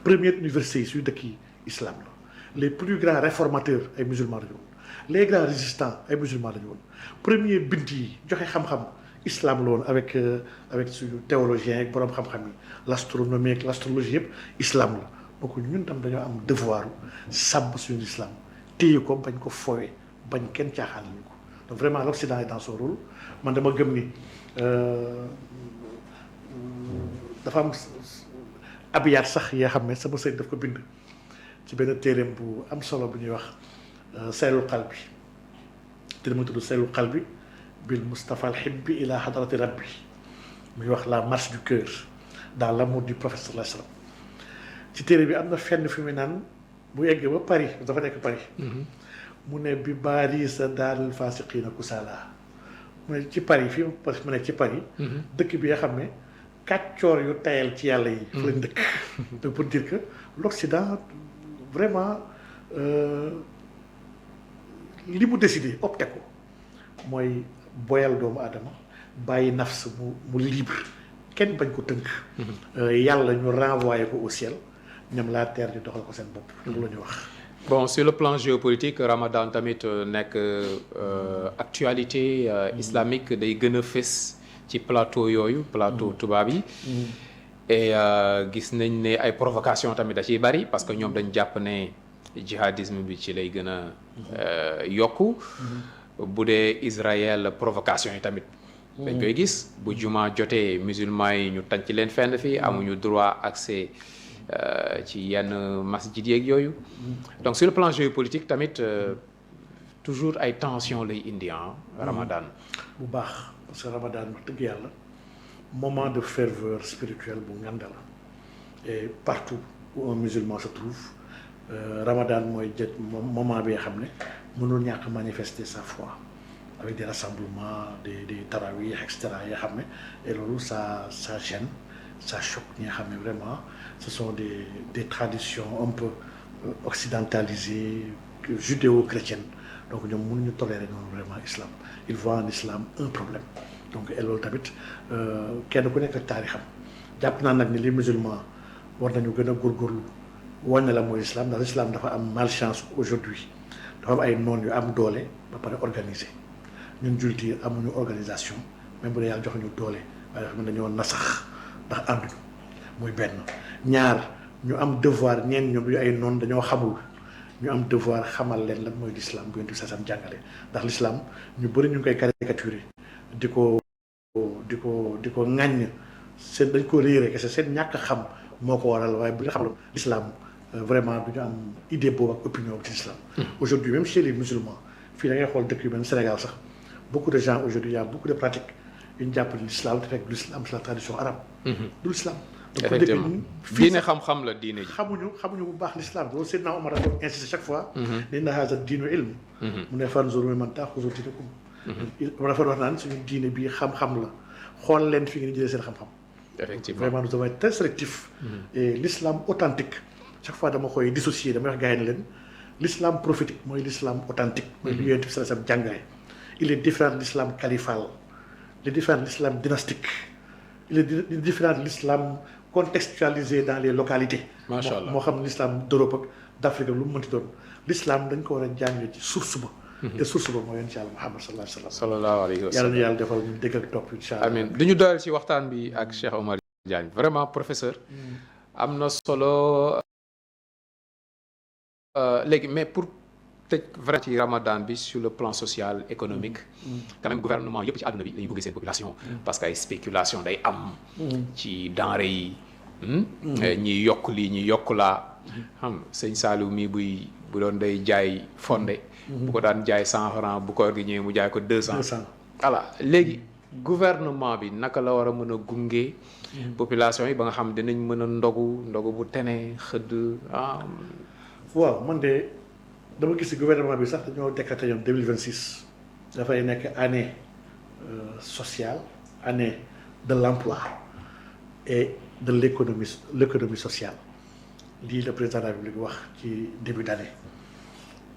première université yi suy dëkk yi islam la les plus grands réformateurs ay musulmans la ñu woon les grands résistants ay musulmans la ñu woon premier bind yi joxe xam-xam islam la woon avec suñu théologiens ak boroom xam-xam yi l'astronomie ak l'astrologie yëpp islam la donc ñun tam dañoo am devoir sàmm suñu islam téye ko bañ ko fowee bañ kenn caaxaan ñu ko donc vraiment l'Occident est dans son rôle man dama gëm ni dafa am abiyaat sax yoo xam ne sama sëñ daf ko bind ci benn téereem bu am solo bu ñuy wax Saylul Qalbi te dama tudd Saylul Qalbi bil Mustafa al Hibbi ila hadrati Rabbi muy wax la marche du cœur dans l'amour du prophète sallallahu alayhi wa sallam ci téere bi am na fenn fi mu naan bu eggee ba Paris dafa nekk Paris mu ne bi baari sa daarul fasiqiina kusala mu ne ci Paris fii mu ne ci Paris dëkk bi nga xam ne kàccoor yu tayal ci yàlla yi fa lañ dëkk donc pour dire que l'Occident vraiment li mu décidé opté ko mooy boyal doomu aadama bàyyi nafs mu libre kenn bañ ko tënk. yàlla ñu renvoyé ko au ciel ñoom la terre ñu doxal ko seen bopp. loolu la ñu wax. bon sur le plan géopolitique Ramadan tamit nekk actualité islamique day gën a fës ci plateau yooyu plateau tubaab yi. et gis nañ ne ay provocation tamit da ciy bari parce que ñoom dañ jàpp ne jihadisme bi ci lay gën a yokku. bu dee Israël provocation yi tamit. dañ koy gis bu juma jotee musulmans yi ñu tànc leen fenn fii amuñu droit accès ci yenn masjid yeeg yooyu. donc sur le plan géopolitique tamit toujours ay tension lay indi Ramadan. bu baax parce que Ramadan wax dëgg yàlla moment de ferveur spirituelle bu nganda la et partout où un musulman se trouve Ramadan mooy jët moment bi nga xam ne mënul ñàkk manifester sa foi avec des rassemblements des tarawih et cetera yoo xam ne et loolu ça gêne ça choque ñi nga xam ne vraiment ce sont des traditions un peu occidentalisées judéo-chrétiennes donc ñoom mënuñu tolérer noonu vraiment islam ils voient en islam un problème donc et loolu tamit kenn ku nekk ak taarixam jàpp naa nag ni les musulmans war nañu gën a góorgóorlu woon na la mooy islam ndax islam dafa am malchance aujourd'hui dafa am ay noon yu am doole ba pare organisé ñun jullit yi amuñu organisation même bu dee yàlla jox ñu doole waaye dafa mel dañoo nasax ndax ànduñu muy benn ñaar ñu am devoir ñeen ñoom yu ay noon dañoo xamul ñu am devoir xamal leen lan mooy l'islam bu yonent bi sasam jàngale ndax l'islam ñu bëri ñu ngi koy caricaturer di ko ŋàññ seen dañ ko réere kese seen ñàkk xam moo ko waral waaye bu ñu xamaloon l'islam vraiment du ñu am idée boobu ak opinion ci l'islam aujourd'hui même chez les musulmans fii da ngay xool dëkk yu mel Sénégal sax beaucoup de gens aujourd'hui y a beaucoup de pratiques yu ñu jàpp l'islam te fekk du l'islam c'est la tradition arabe du l'islam effectivement diine xam-xam la diine ji xamuñu bu baax l'islam loolu Seydina Omar dafa insisté chaque fois ne inna haza diinu ilm mu ne fanzuru mimman ta'khudhu diinakum dafa wax naan suñu diine bi xam-xam la xool leen fi ngeen jëlee seen xam-xam effectivement vraiment nous devons être très sélectifs et l'islam authentique chaque fois dama koy dissocier damay wax gars yi ne leen l'islam prophétique mooy l'islam authentique mooy li Yonent bi sallallahu alayhi wasallam jàngale il est différent de l'islam califal il est différent de l'islam dynastique il est différent de l'islam contextualisé dans les localités macha allah moo xam l'islam d'Europe ak d'Afrique lu mu mënti doon l'islam dañ ko war a jàng ci source ba te source ba mooy yonent Yàlla Muhammad sallallahu alayhi wa sallam yàlla ñu yàlla defal ñu dégg ak topp incha allah amiin duñu doyal ci waxtaan bi ak Cheikh Omar Diagne vraiment professeur am na solo léegi mais pour tëj vrai ci Ramadan bi sur le plan social économique quand même gouvernement yëpp ci àdduna bi dañuy bëgg seen population parce que ay spéculation day am ci denrées yi ñi yokk lii ñi yokk laa xam sëñ Saliou mii bu doon day jaay fonde bu ko daan jaay 100 francs bu koor gi ñëwee mu jaay ko 200 voilà léegi gouvernement bi naka la war a mën a gunge population yi ba nga xam dinañ mën a ndogu bu tene xëdd waaw man de dama gis ci gouvernement bi sax dañoo décrété ñoom 2026 dafay nekk année sociale année de l'emploi et de l'économie sociale lii le président de la République wax ci début d'année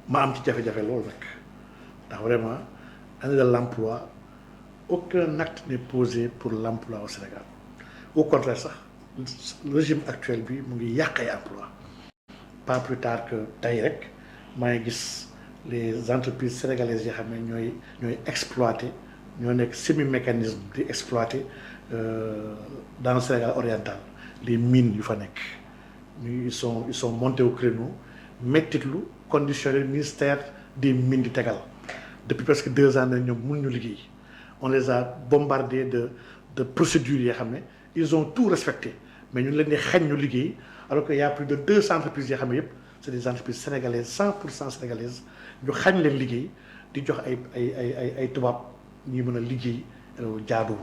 ma am ci jafe-jafe loolu nag ndax vraiment année de l'emploi aucun acte n'est posé pour l'emploi au Sénégal au contraire sax le régime actuel bi mu ngi yàq ay emploi pas plus tard que tey rek maa ngi gis les entreprises sénégalaises yoo xam ne ñooy exploiter ñoo nekk semi-mécanisme di exploiter dans le Sénégal oriental les mines yu fa nekk ils sont montés au créneau mettitlu conditionné ministère des mines di tegal depuis presque 2 ans ñoom mënuñu liggéey on les a bombardés de procédures yoo xam ne ils ont tout respecté mais ñu leen di xañ ñu liggéey alors que y a plus de 200 entreprises yoo xam ne yëpp c'est des entreprises sénégalaises 100% sénégalaises ñu xañ leen liggéey di jox ay tubaab ñuy mën a liggéey jaaduwul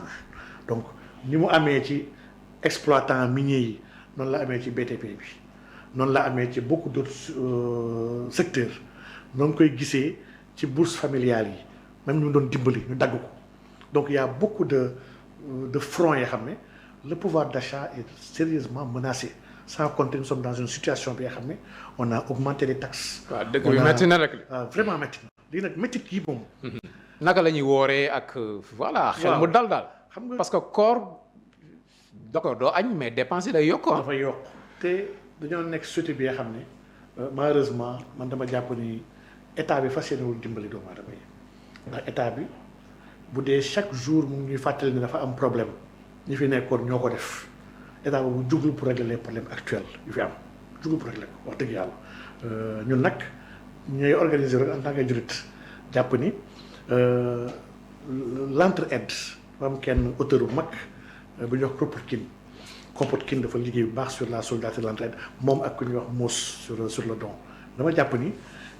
donc ni mu amee ci exploitant miniers yi noonu la amee ci BTP bi noonu la amee ci beaucoup d'autres secteurs noonu koy gisee ci bourse familiale yi même ñu doon dimbali ñu dagg ko donc il y a beaucoup de fronts yoo xam ne le pouvoir d'achat est sérieusement menacé sans compter nous sommes dans une situation bi nga xam ne on a augmenté les taxes. waaw dëgg bi métti na rek. vraiment métti na léegi nag métit yi moom. naka la ñuy wooree ak voilà. xel mu dal daal. xam nga parce que koor d'accord doo añ mais dépense yi day yokk ah. dafa yokk te dañoo nekk société bi nga xam ne malheureusement man dama jàpp ni état bi fas yéenewul dimbali doomu aadama yi ndax état bi bu dee chaque jour mu ngi fàttali ne dafa am problème ñi fi nekkoon ñoo ko def état boobu jugul pour régler les problèmes actuels yu fi am jugul pour régler ko wax dëgg yàlla ñun nag ñooy organiser rek en tant que jurit jàpp ni l'entraide dafa am kenn auteur bu mag bu ñuy wax Kropotkin dafa liggéey bu baax sur la solidarité de l'entraide moom ak ku ñuy wax Mauss sur le don dama jàpp ni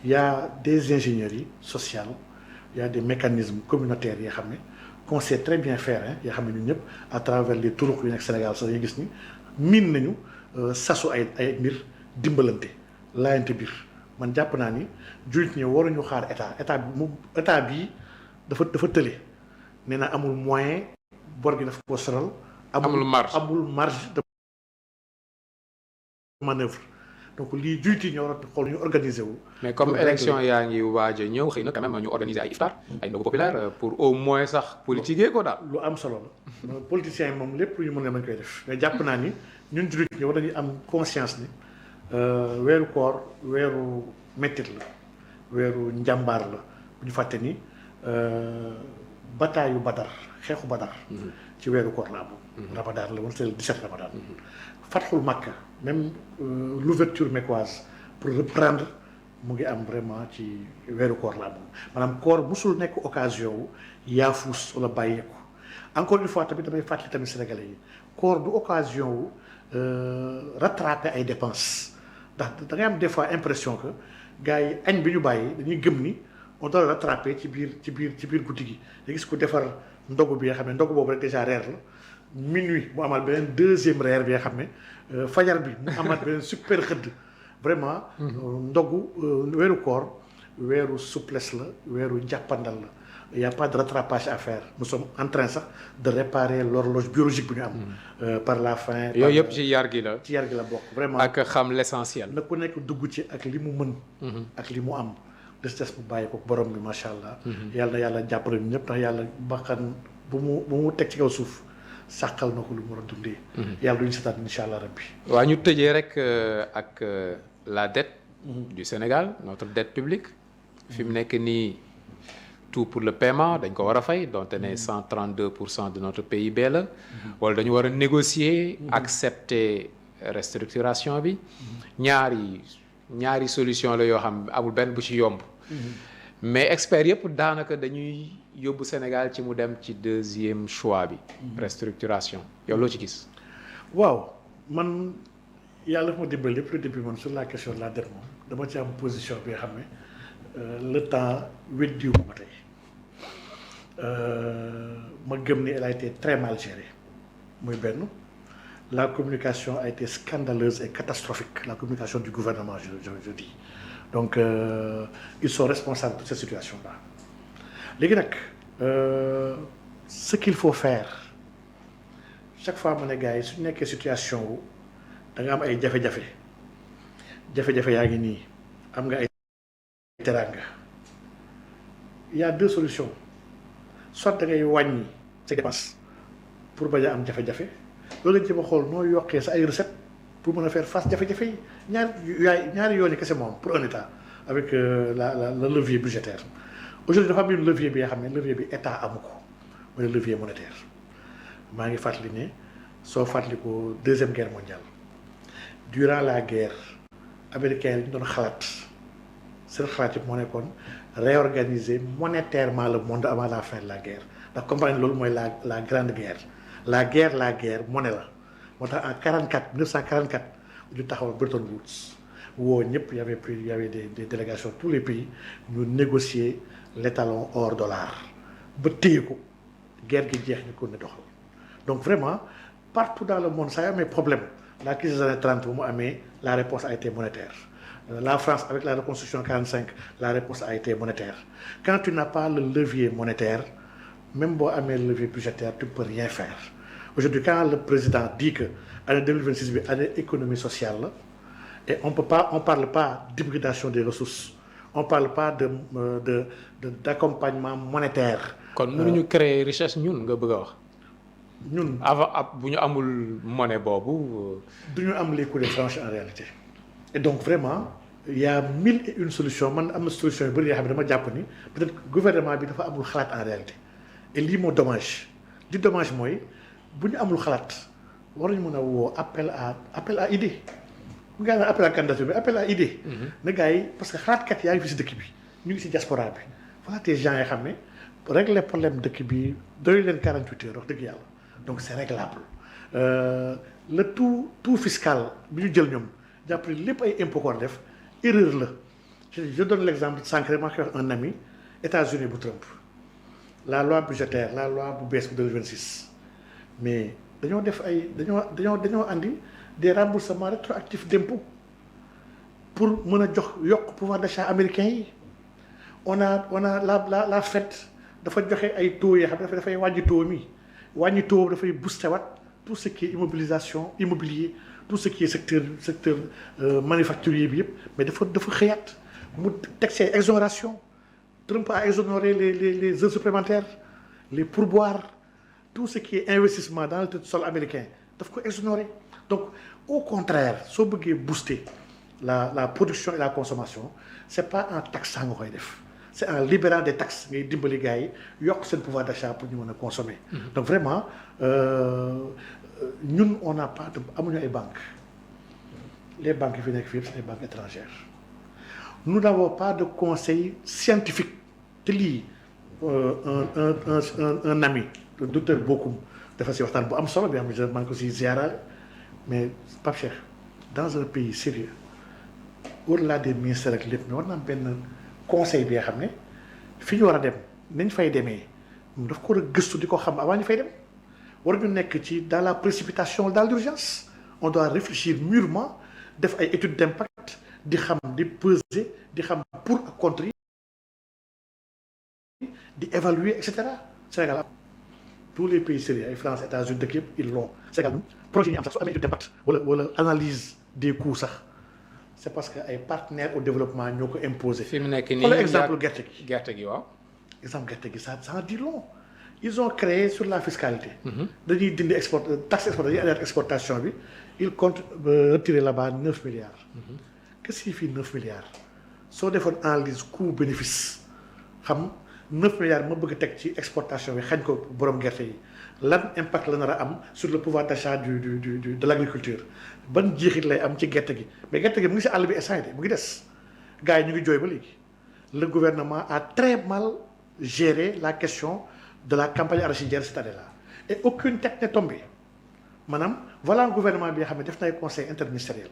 y a des ingénieries sociales y a des mécanismes communautaires yoo xam ne qu'on sait très bien faire yoo xam ne ñun ñëpp à travers les turuq yu nekk Sénégal sax yi gis ni miin nañu sasu ay mbir dimbalante laayante biir man jàpp naa ni jullit ñi waruñu xaar état bii dafa tële nee na amul moyen bor gi dafa ko soral amul marge de manœuvre donc lii jullit yi ñoo war a xool ñu organiser wu. mais comme élection yaa ngi waaj a ñëw xëy na quand même ñu organiser ay iftar ay ndogu populaire pour au moins sax politiquer ko daal. lu am solo la politiciens yi moom lépp lu ñu mën nañ koy def mais jàpp naa ni ñun jullit ñi war nañu am conscience ni weeru koor weeru mettit la weeru njàmbaar la bu ñu fàtte ni bataayu Badar xeexu Badar. ci weeru koor la amoon. Ramadan la woon c'est le 17 Ramadan. Fatxul Makka même l'ouverture mecquoise pour reprendre mu ngi am vraiment ci weeru koor la amoon maanaam koor musul nekk occasion wu yaafuus wala bàyyeeku encore une fois tamit damay fàttali tamit sénégalais yi koor du occasion wu rattraper ay dépenses ndax da ngay am des fois impression que gars yi añ bi ñu bàyyi dañuy gëm ni on doit rattraper ci biir guddi gi da gis ko defar ndogu bi nga xam ne ndogu boobu rek déjà reer la minuit mu amaat beneen deuxième reer bi nga xam ne fajar bi mu amaat beneen super xëdd vraiment ndogu weeru koor weeru souplesse la weeru jàppandal la il y a pas de rattrapage à faire nous sommes en train sax de réparer l'horloge biologique bu ñu am par la faim yooyu yëpp ci yar gi la bokk vraiment ak xam l'essentiel na ku nekk dugg ci ak li mu mën ak li mu am des bu bàyyi ko borom bi macha allah yàlla na yàlla jàppale ñu ñëpp ndax yàlla bakkan bu mu teg ci kaw suuf sàqal na ko lu mu war a dundee yàlla duñu seetaan insha allah rabbi waaw ñu tëjee rek ak la dette du Sénégal notre dette publique fi mu nekk nii tout pour le paiement dañ ko war a fay donte ne 132% de notre PIB la wala dañu war a négocier accepter restructuration bi ñaari solution la yoo xam amul benn bu ci yomb mais experts yëpp daanaka dañuy yóbbu Sénégal ci mu dem ci deuxième choix bi restructuration yow loo ci gis waaw man yàlla dafa ma dimbali lépp le début man sur la question de la dette moom dama ci am position bi nga xam ne le temps weddiwu ma tey ma gëm ni elle a été très mal gérée muy benn la communication a été scandaleuse et catastrophique la communication du gouvernement je dis donc ils sont responsables de cette situation-là léegi nag ce qu'il faut faire chaque fois ma ne gars yi su nekkee situation wu da nga am ay jafe-jafe yaa ngi nii am nga ay teranga il y a deux solutions soit da ngay wàññi sa dépense pour bañ a am jafe-jafe loolu lañ ci ma xool noo yokkee sa ay recettes pour mën a faire face jafe-jafe yi ñaari yoon yi kese moom pour un état avec le levier budgétaire aujourd'hui dafa am une levier bi nga xam ne levier bi état amu ko mooy le levier monétaire maa ngi fàttali ne soo fàttali ko deuxième guerre mondiale durant la guerre américains yi ñu doon xalaat seen xalaat yi moo nekkoon réorganiser monétairement le monde avant la fin de la guerre ndax comprendre loolu mooy la grande guerre la guerre monnaie la moo tax en 1944 ñu taxawal Bretton Woods woo ñëpp y avait des délégations de tous les pays ñu négocier l'étalon or dollar ba téye ko guerre gi jeex ñu ko ne doxal donc vraiment partout dans le monde ça y a mes problèmes la crise des années 30 bu mu amee la réponse a été monétaire la France avec la reconstruction 45 la réponse a été monétaire quand tu n'as pas le levier monétaire même boo amee le levier budgétaire tu peux rien faire aujourd'hui quand le président dit que année 2026 bi année économie sociale la et on parle pas d'hybridation des ressources on parle pas d'accompagnement monétaire. kon mënuñu créer richesse ñun nga bëgg a wax. ñun avant bu ñu amul monnaie boobu. du ñu am les coûts de change en réalité. et donc vraiment il y a 1001 solutions man am na solution yu bëri yoo xam ne dama jàpp ni peut-être gouvernement bi dafa amul xalaat en réalité et lii moo dommage li dommage mooy bu ñu amul xalaat war nañu mën a woo appel à idée bu nga xam ne appel à candidature bi appel à idée. na gars yi parce que xalaatkat yaa ngi fi si dëkk bi ñu ngi si diaspora bi voilà des gens yoo xam ne régler problème dëkk bi doy leen 48 heures wax dëgg yàlla donc c'est réglable le tout fiscal bi ñu jël ñoom jàpp ne lépp ay impôt ko def erreur la je donne l'exemple sànq rek maa koy wax un ami États-Unis bu Trump la loi budgétaire la loi bu bees bu 2026 mais dañoo def ay dañoo andi des remboursements rétroactifs d'impôts pour mën a jox yokk pouvoir d'achat américain yi on a la Fed dafa joxe ay taux yoo xam ne dafay wàññi taux mi wàññi taux dafay booster waat tout ce qui est immobilier tout ce qui est secteur manufacturier bi yëpp mais dafa xëyaat mu teg see exonération Trump a exonéré les heures supplémentaires les pourboires tout ce qui est investissement dans le sol américain daf ko exonéré donc au contraire soo bëggee booster la production et la consommation c'est pas en taxant nga koy def c'est en libérant des taxes ngay dimbali gars yi yokk seen pouvoir d'achat pour ñu mën a consommer. Donc vraiment ñun on n'a pas de amuñu ay banques les banques yi fi nekk fii c'est des banques étrangères nous n'avons pas de conseil scientifique te lii un ami le docteur Bokoum dafa si waxtaan bu am solo bi am na maa ngi ko si ziaraale mais Pape Cheikh dans un pays sérieux au-delà des ministères ak lépp mais war na am benn conseil bi nga xam ne fi ñu war a dem nañ fay demee daf ko war a gëstu di ko xam avant ñu fay dem war ñu nekk ci dans la précipitation dans l'urgence on doit réfléchir mûrement def ay études d'impact di xam di peser di xam pour ak contre yi di évaluer et cetera Sénégal tous les pays sérieux ay France États-Unis dëkk yëpp ils l'ont Sénégal projet yi am sax su amee étude d'impact wala analyse des coûts sax c'est parce que ay partenaires au développement ñoo ko imposé. fi mu nekk nii wala exemple gerte gi waaw. exemple gerte gi ça en dit long ils ont créé sur la fiscalité. dañuy dindi taxe exportation bi ils comptent retirer là-bas 9 milliards. qu'est-ce qui signifie 9 milliards soo defoon analyse coût bénéfice xam 9 milliards ma bëgg a teg ci exportation bi xañ ko borom gerte yi lan impact la nar a am sur le pouvoir d'achat de l'agriculture ban jeexit lay am ci gerte gi mais gerte gi mu ngi si àll bi instant mu ngi des gars yi ñu ngi jooy ba léegi le gouvernement a très mal géré la question de la campagne arachidière cette année-là et aucune tête n'est tombée maanaam voilà un gouvernement bi nga xam ne def na ay conseil interministériel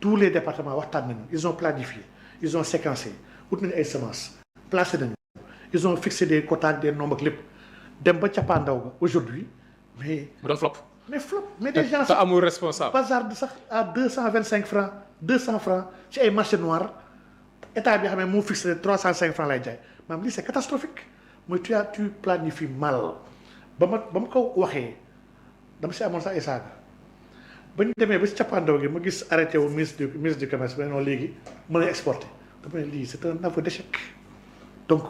tous les départements waxtaan nañu ils ont planifié ils ont séquencé ut nañu ay semences placé nañu ils ont fixé des quotas des nombres ak lépp dem ba cappaandaw ga aujourd'hui mais mu doon flop. mais des gens te amul responsable. bazar sax à 225 francs 200 francs ci ay marché noir état bi xam ne moo fixé 305 francs lay jaay maanaam lii c'est catastrophique mooy tu planifies mal ba ma ko waxee dama si amoon sax ay saaga ba ñu demee ba si cappaandaw gi ma gis arrêté wu ministre du commerce ba noonu léegi mën a exporter dama ne lii c'est un aveu d'échec donc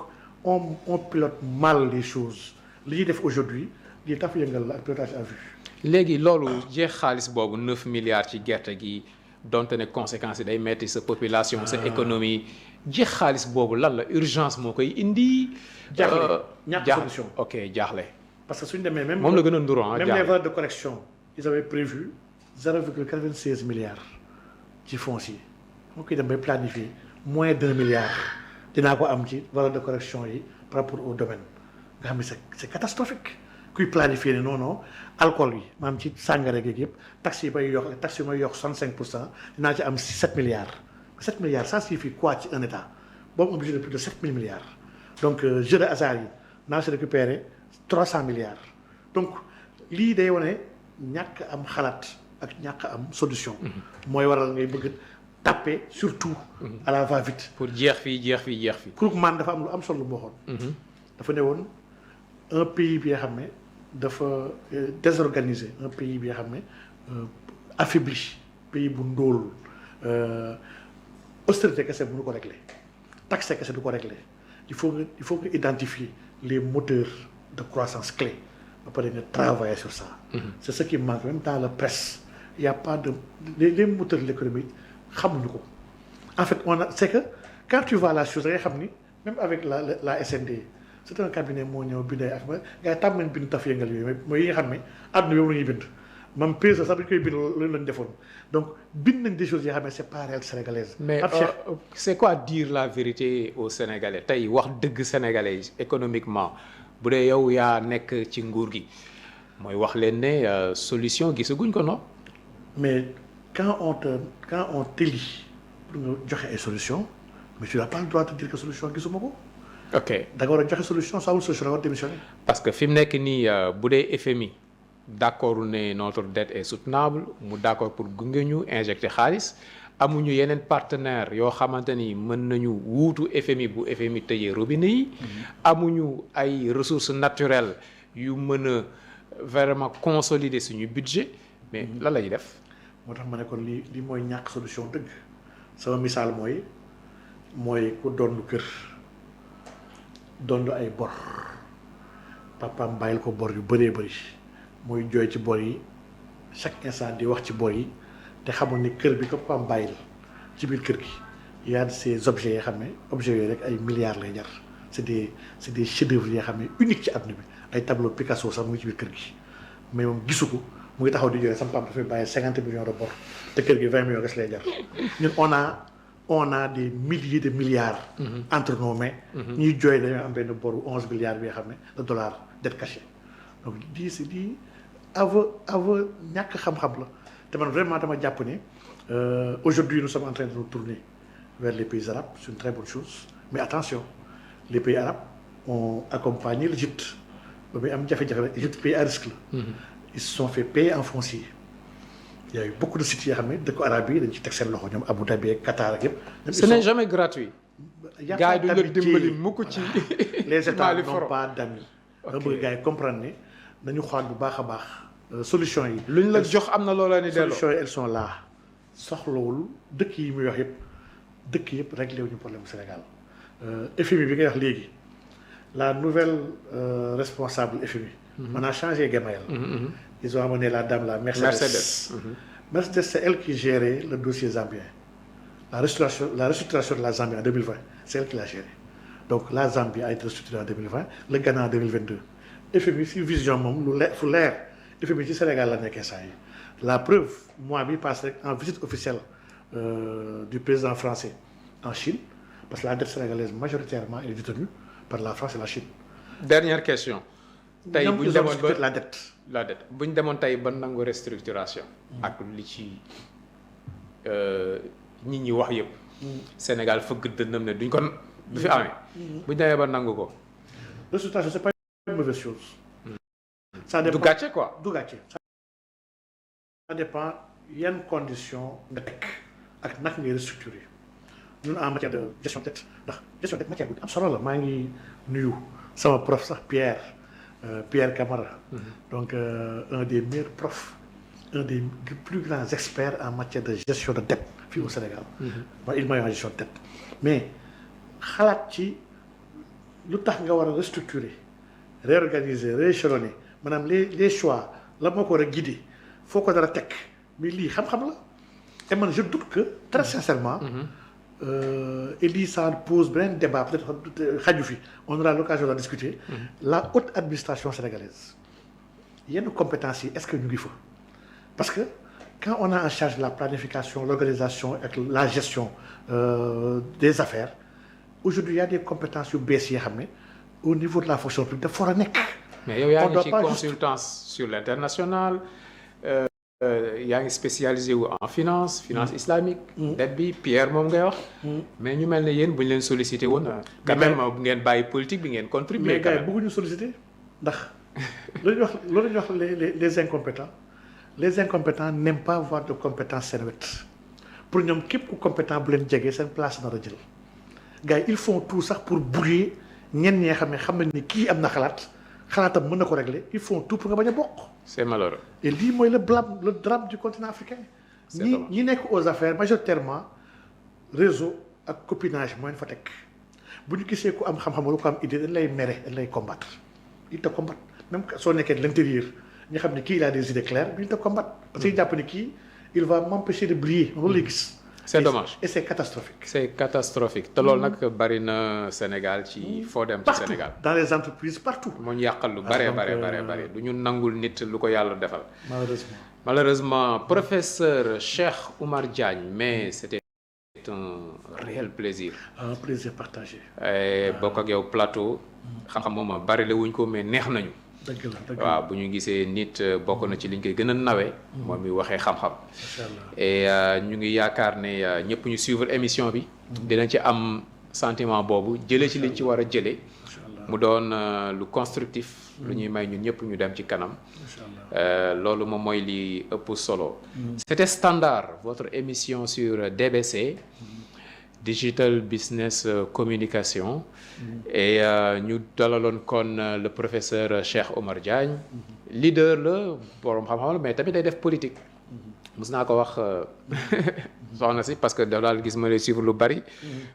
on pilote mal les choses li ñuy def aujourd'hui lii taf yëngal la ak pilotage à vue. léegi loolu jeex xaalis boobu 9 milliards ci gerte gi donte ne conséquences yi day metti sa population sa économie jeex xaalis boobu lan la urgence moo koy indi. jaaxle ñàkk solution ok jaaxle. parce que suñu demee même moom la gën a nduru même les valeurs de correction ils avaient prévu 0,96 milliards ci foncier moo koy dem bay planifier moins d'1 milliard dinaa ko am ci valeur de correction yi par rapport au domaine nga xam ne c'est catastrophique kuy planifier ne non alcool yi maanaam ci sàngara geeg yëpp taxes yi may yokk taxes yi may yokk 65% dinaa ci am 7 milliards 7 milliards ça signifie quoi ci un état boobu un budget de plus de 7 000 milliards donc jeu de hasard yi naa si récupérer 300 milliards donc lii day wane ñàkk am xalaat ak ñàkk am solution mooy waral ngay bëgg taper surtout à la va-vite pour jeex fii Krugman dafa am lu am solo lu mu waxoon dafa ne woon un pays bi nga xam ne dafa désorganisé un pays bi nga xam ne affaibli pays bu ndóol austérité kese mënu ko régler taxe kese du ko régler il faut que identifier les moteurs de croissance clés ba pare nga travailler sur ça. C'est ce qui manque même dans la presse il y a pas de les moteurs de l'économie xamuñu ko en fait c'est que quand tu vois la chose da ngay xam ni même avec la SND c'est un cabinet moo ñëw bindee ak ma gars yi tàmm nañ bind taf yëngal yooyu mooy yi nga xam ne àdduna bi moom la ñuy bind même PSE sax dañu koy bind loolu lañ defoon donc bind nañ des choses yoo xam ne c'est pas réel sénégalaise. mais c'est quoi dire la vérité aux Sénégalais tey wax dëgg Sénégalais économiquement bu dee yow yaa nekk ci nguur gi mooy wax leen ne solution gisaguñ ko non. mais quand on t'élit pour nga joxe ay solutions mais tu n'as pas le droit de dire que solution gisuma ko. ok da nga war a joxe solution saa wul solution da nga war a démissionner. parce que fi mu nekk nii bu dee FMI d'accord ne notre dette est soutenable mu d'accord pour gunge ñu injecter xaalis amuñu yeneen partenaires yoo xamante ni mën nañu wuutu FMI bu FMI tëjee robinet yi. amuñu ay ressources naturelles yu mën a vraiment consolider suñu budget mais lan la ñuy def. moo tax ma ne kon lii mooy ñàkk solution dëgg sama misaal mooy ku doon kër. doon ay bor papaam bàyyil ko bor yu bëree bëri muy jooy ci bor yi chaque instant di wax ci bor yi te xamul ni kër bi ko papaam bàyyil ci biir kër gi y a ces objets yoo xam ne objets yooyu rek ay milliards lay jar c'est des chefs-d'œuvre yoo xam ne unique ci àdduna bi ay tableau Picasso sax mu ngi ci biir kër gi mais moom gisu ko mu ngi taxaw di jooy sama papaam dafay bàyyi 50 millions de bor te kër gi 20 millions res lay jar ñun on a des milliers de milliards. Entre nos mains. ñuy jooy dañoo am benn boru 11 milliards bi nga xam ne de dollars dette cachée donc di aveu ñàkk xam-xam la te man vraiment dama jàpp ne aujourd'hui nous sommes en train de nous tourner vers les pays arabes c'est une très bonne chose mais attention les pays arabes ont accompagné l'Égypte ba muy am jafe-jafe la Égypte pays à risque la. ils se sont fait payer en foncier. Il y a eu beaucoup de sites yoo xam ne dëkku arabe yi dañ ci teg seen loxo ñoom Abu Dhabi ak Qatar ak yëpp. ce n'est jamais gratuit. gars yi du la dimbali mukk ci. les États n'ont pas d'amis. nga bëgg gars yi comprendre ne nañu xool bu baax a baax solution yi. luñ la jox am na loola ni delloo solution yi elles sont là soxlawul dëkk yi muy wax yëpp dëkk yëpp réglé wuñu problème bu Sénégal FMI bi ngay wax léegi la nouvelle responsable FMI. on a changé Gemayel. Ils ont amené la dame là, Mercedes. Mercedes, c'est elle qui gérait le dossier zambien. La restructuration de la Zambie en 2020, c'est elle qui l'a géré. Donc la Zambie a été restructurée en 2020, le Ghana en 2022. FMI, si vision moom lu fu leer FMI ci Sénégal la nekkee saa yi la preuve mois bi passé rek en visite officielle du président français en Chine parce que la dette sénégalaise majoritairement est détenue par la France et la Chine. Dernière question. tey bu ñu demoon ba la dette. la dette bu ñu demoon tey ba nangu restructuration. ak li ci nit ñi wax yëpp. Sénégal fëgg dënnam ne duñ ko du fi amee. bu ñu demee ba nangu ko. restructuration c'est pas une mauvaise chose. ça dépend du gàcce quoi. du gàcce. ça dépend yan conditions nga teg ak naka ngay restructurer ñun en matière de gestion de dette ndax gestion de dette matière bu am solo la maa ngi nuyu sama prof sax Pierre Camara. Donc un des meilleurs profs un des plus grands experts en matière de gestion de dette fii au Sénégal. il m'a en gestion de dette mais xalaat ci lu tax nga war a restructurer réorganiser rééchelonner maanaam les choix la moo ko war a guider foo ko dara teg mais lii xam-xam la et man je doute que très sincèrement. Et lii ça pose beneen débat peut-être xaju fi on aura l'occasion d'en discuter. La haute administration sénégalaise yenn compétences yi est-ce que ñu ngi fa parce que quand on a en charge la planification l'organisation et la gestion des affaires aujourd'hui il y a des compétences yu bees yi xam ne au niveau de la fonction publique dafa war a nekk. mais yow yaa ngi ci consultance sur l'international. yaa ngi spécialisé wu en finance islamique. dette bi Pierre moom ngay wax. mais ñu mel ne yéen bu ñu leen sollicité woon. quand même bu ngeen bàyyi politique bi ngeen contribuer. mais gars yi bëgguñu sollicité ndax loolu ñuy wax les incompétents les incompétents n'aiment pas avoir de compétences seen wet pour ñoom képp ku compétent bu leen jegee seen place nar a jël gars yi ils font tout sax pour brouiller ñenn ñi nga xam nañ ni kii am na xalaatam mën na ko régler ils font tout pour nga bañ a bokk. c'est malheureux. et lii mooy le drame du continent africain. ñi nekk aux affaires majoritairement réseau ak copinage moo leen fa teg bu ñu gisee ku am xam-xam wala ku am idée dañ lay mere dañ lay combattre ils te combattent même soo nekkee de l'intérieur ñu xam ne kii il a des idées claires mais ils te combattent parce que jàpp ne kii il va m'empêcher de briller loolu lay gis. c'est dommage et c'est catastrophique. c'est catastrophique te loolu nag bari na Sénégal ci foo dem ci Sénégal. dans les entreprises partout. moo ñu yàqal lu bare bare du ñu nangul nit lu ko yàlla defal. malheureusement professeur Cheikh Oumar Diagne mais c'était un réel plaisir. un plaisir partagé. bokk ak yow plateau. xam-xam moom bari la wuñ ko mais neex nañu. dëgg la waaw bu ñu gisee nit bokk na ci liñ koy gën a nawee. moom mi waxee xam-xam. macha allah et ñu ngi yaakaar ne ñëpp ñu suivre émission bi. dinañ ci am sentiment boobu jëlee ci liñ ci war a jëlee. mu doon lu constructif. lu ñuy may ñun ñëpp ñu dem ci kanam. loolu moom mooy li ëpp solo. C'était Standard, votre émission sur DBC. Digital Business Communication. Et ñu dalaloon kon le professeur Cheikh Oumar Diagne. leader la borom xam-xam la mais tamit day def politique. mos naa ko wax soxna si parce que daal gis ma lay suivre lu bari.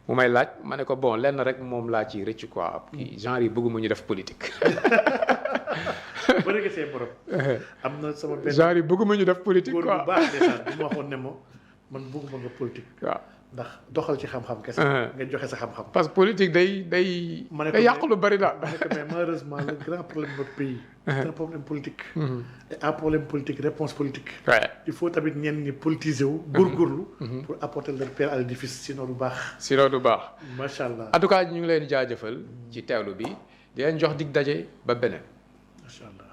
mu may laaj ma ne ko bon lenn rek moom laa ci rëcc quoi. genre yi bëgguma ñu def politique. ba léegi see borom. am na sama benn genre yi bëgguma ñu def politique quoi. góor bu baax déjà bu ma waxoon ne ma man bëgguma nga politique. waaw ndax doxal ci xam-xam kese. nga joxe sa xam-xam. parce que politique day yàq lu bari daal. mais malheureusement le grand problème de notre pays. c'est un problème politique. et un problème politique réponse politique. il faut tamit ñenn ñi politiser wu. góorgóorlu. pour apporter leur pierre à l'édifice sinon du baax. sinon du baax. macha allah en tout cas ñu ngi leen jaajëfal ci teewlu bi di leen jox dig daje ba beneen. macha allah.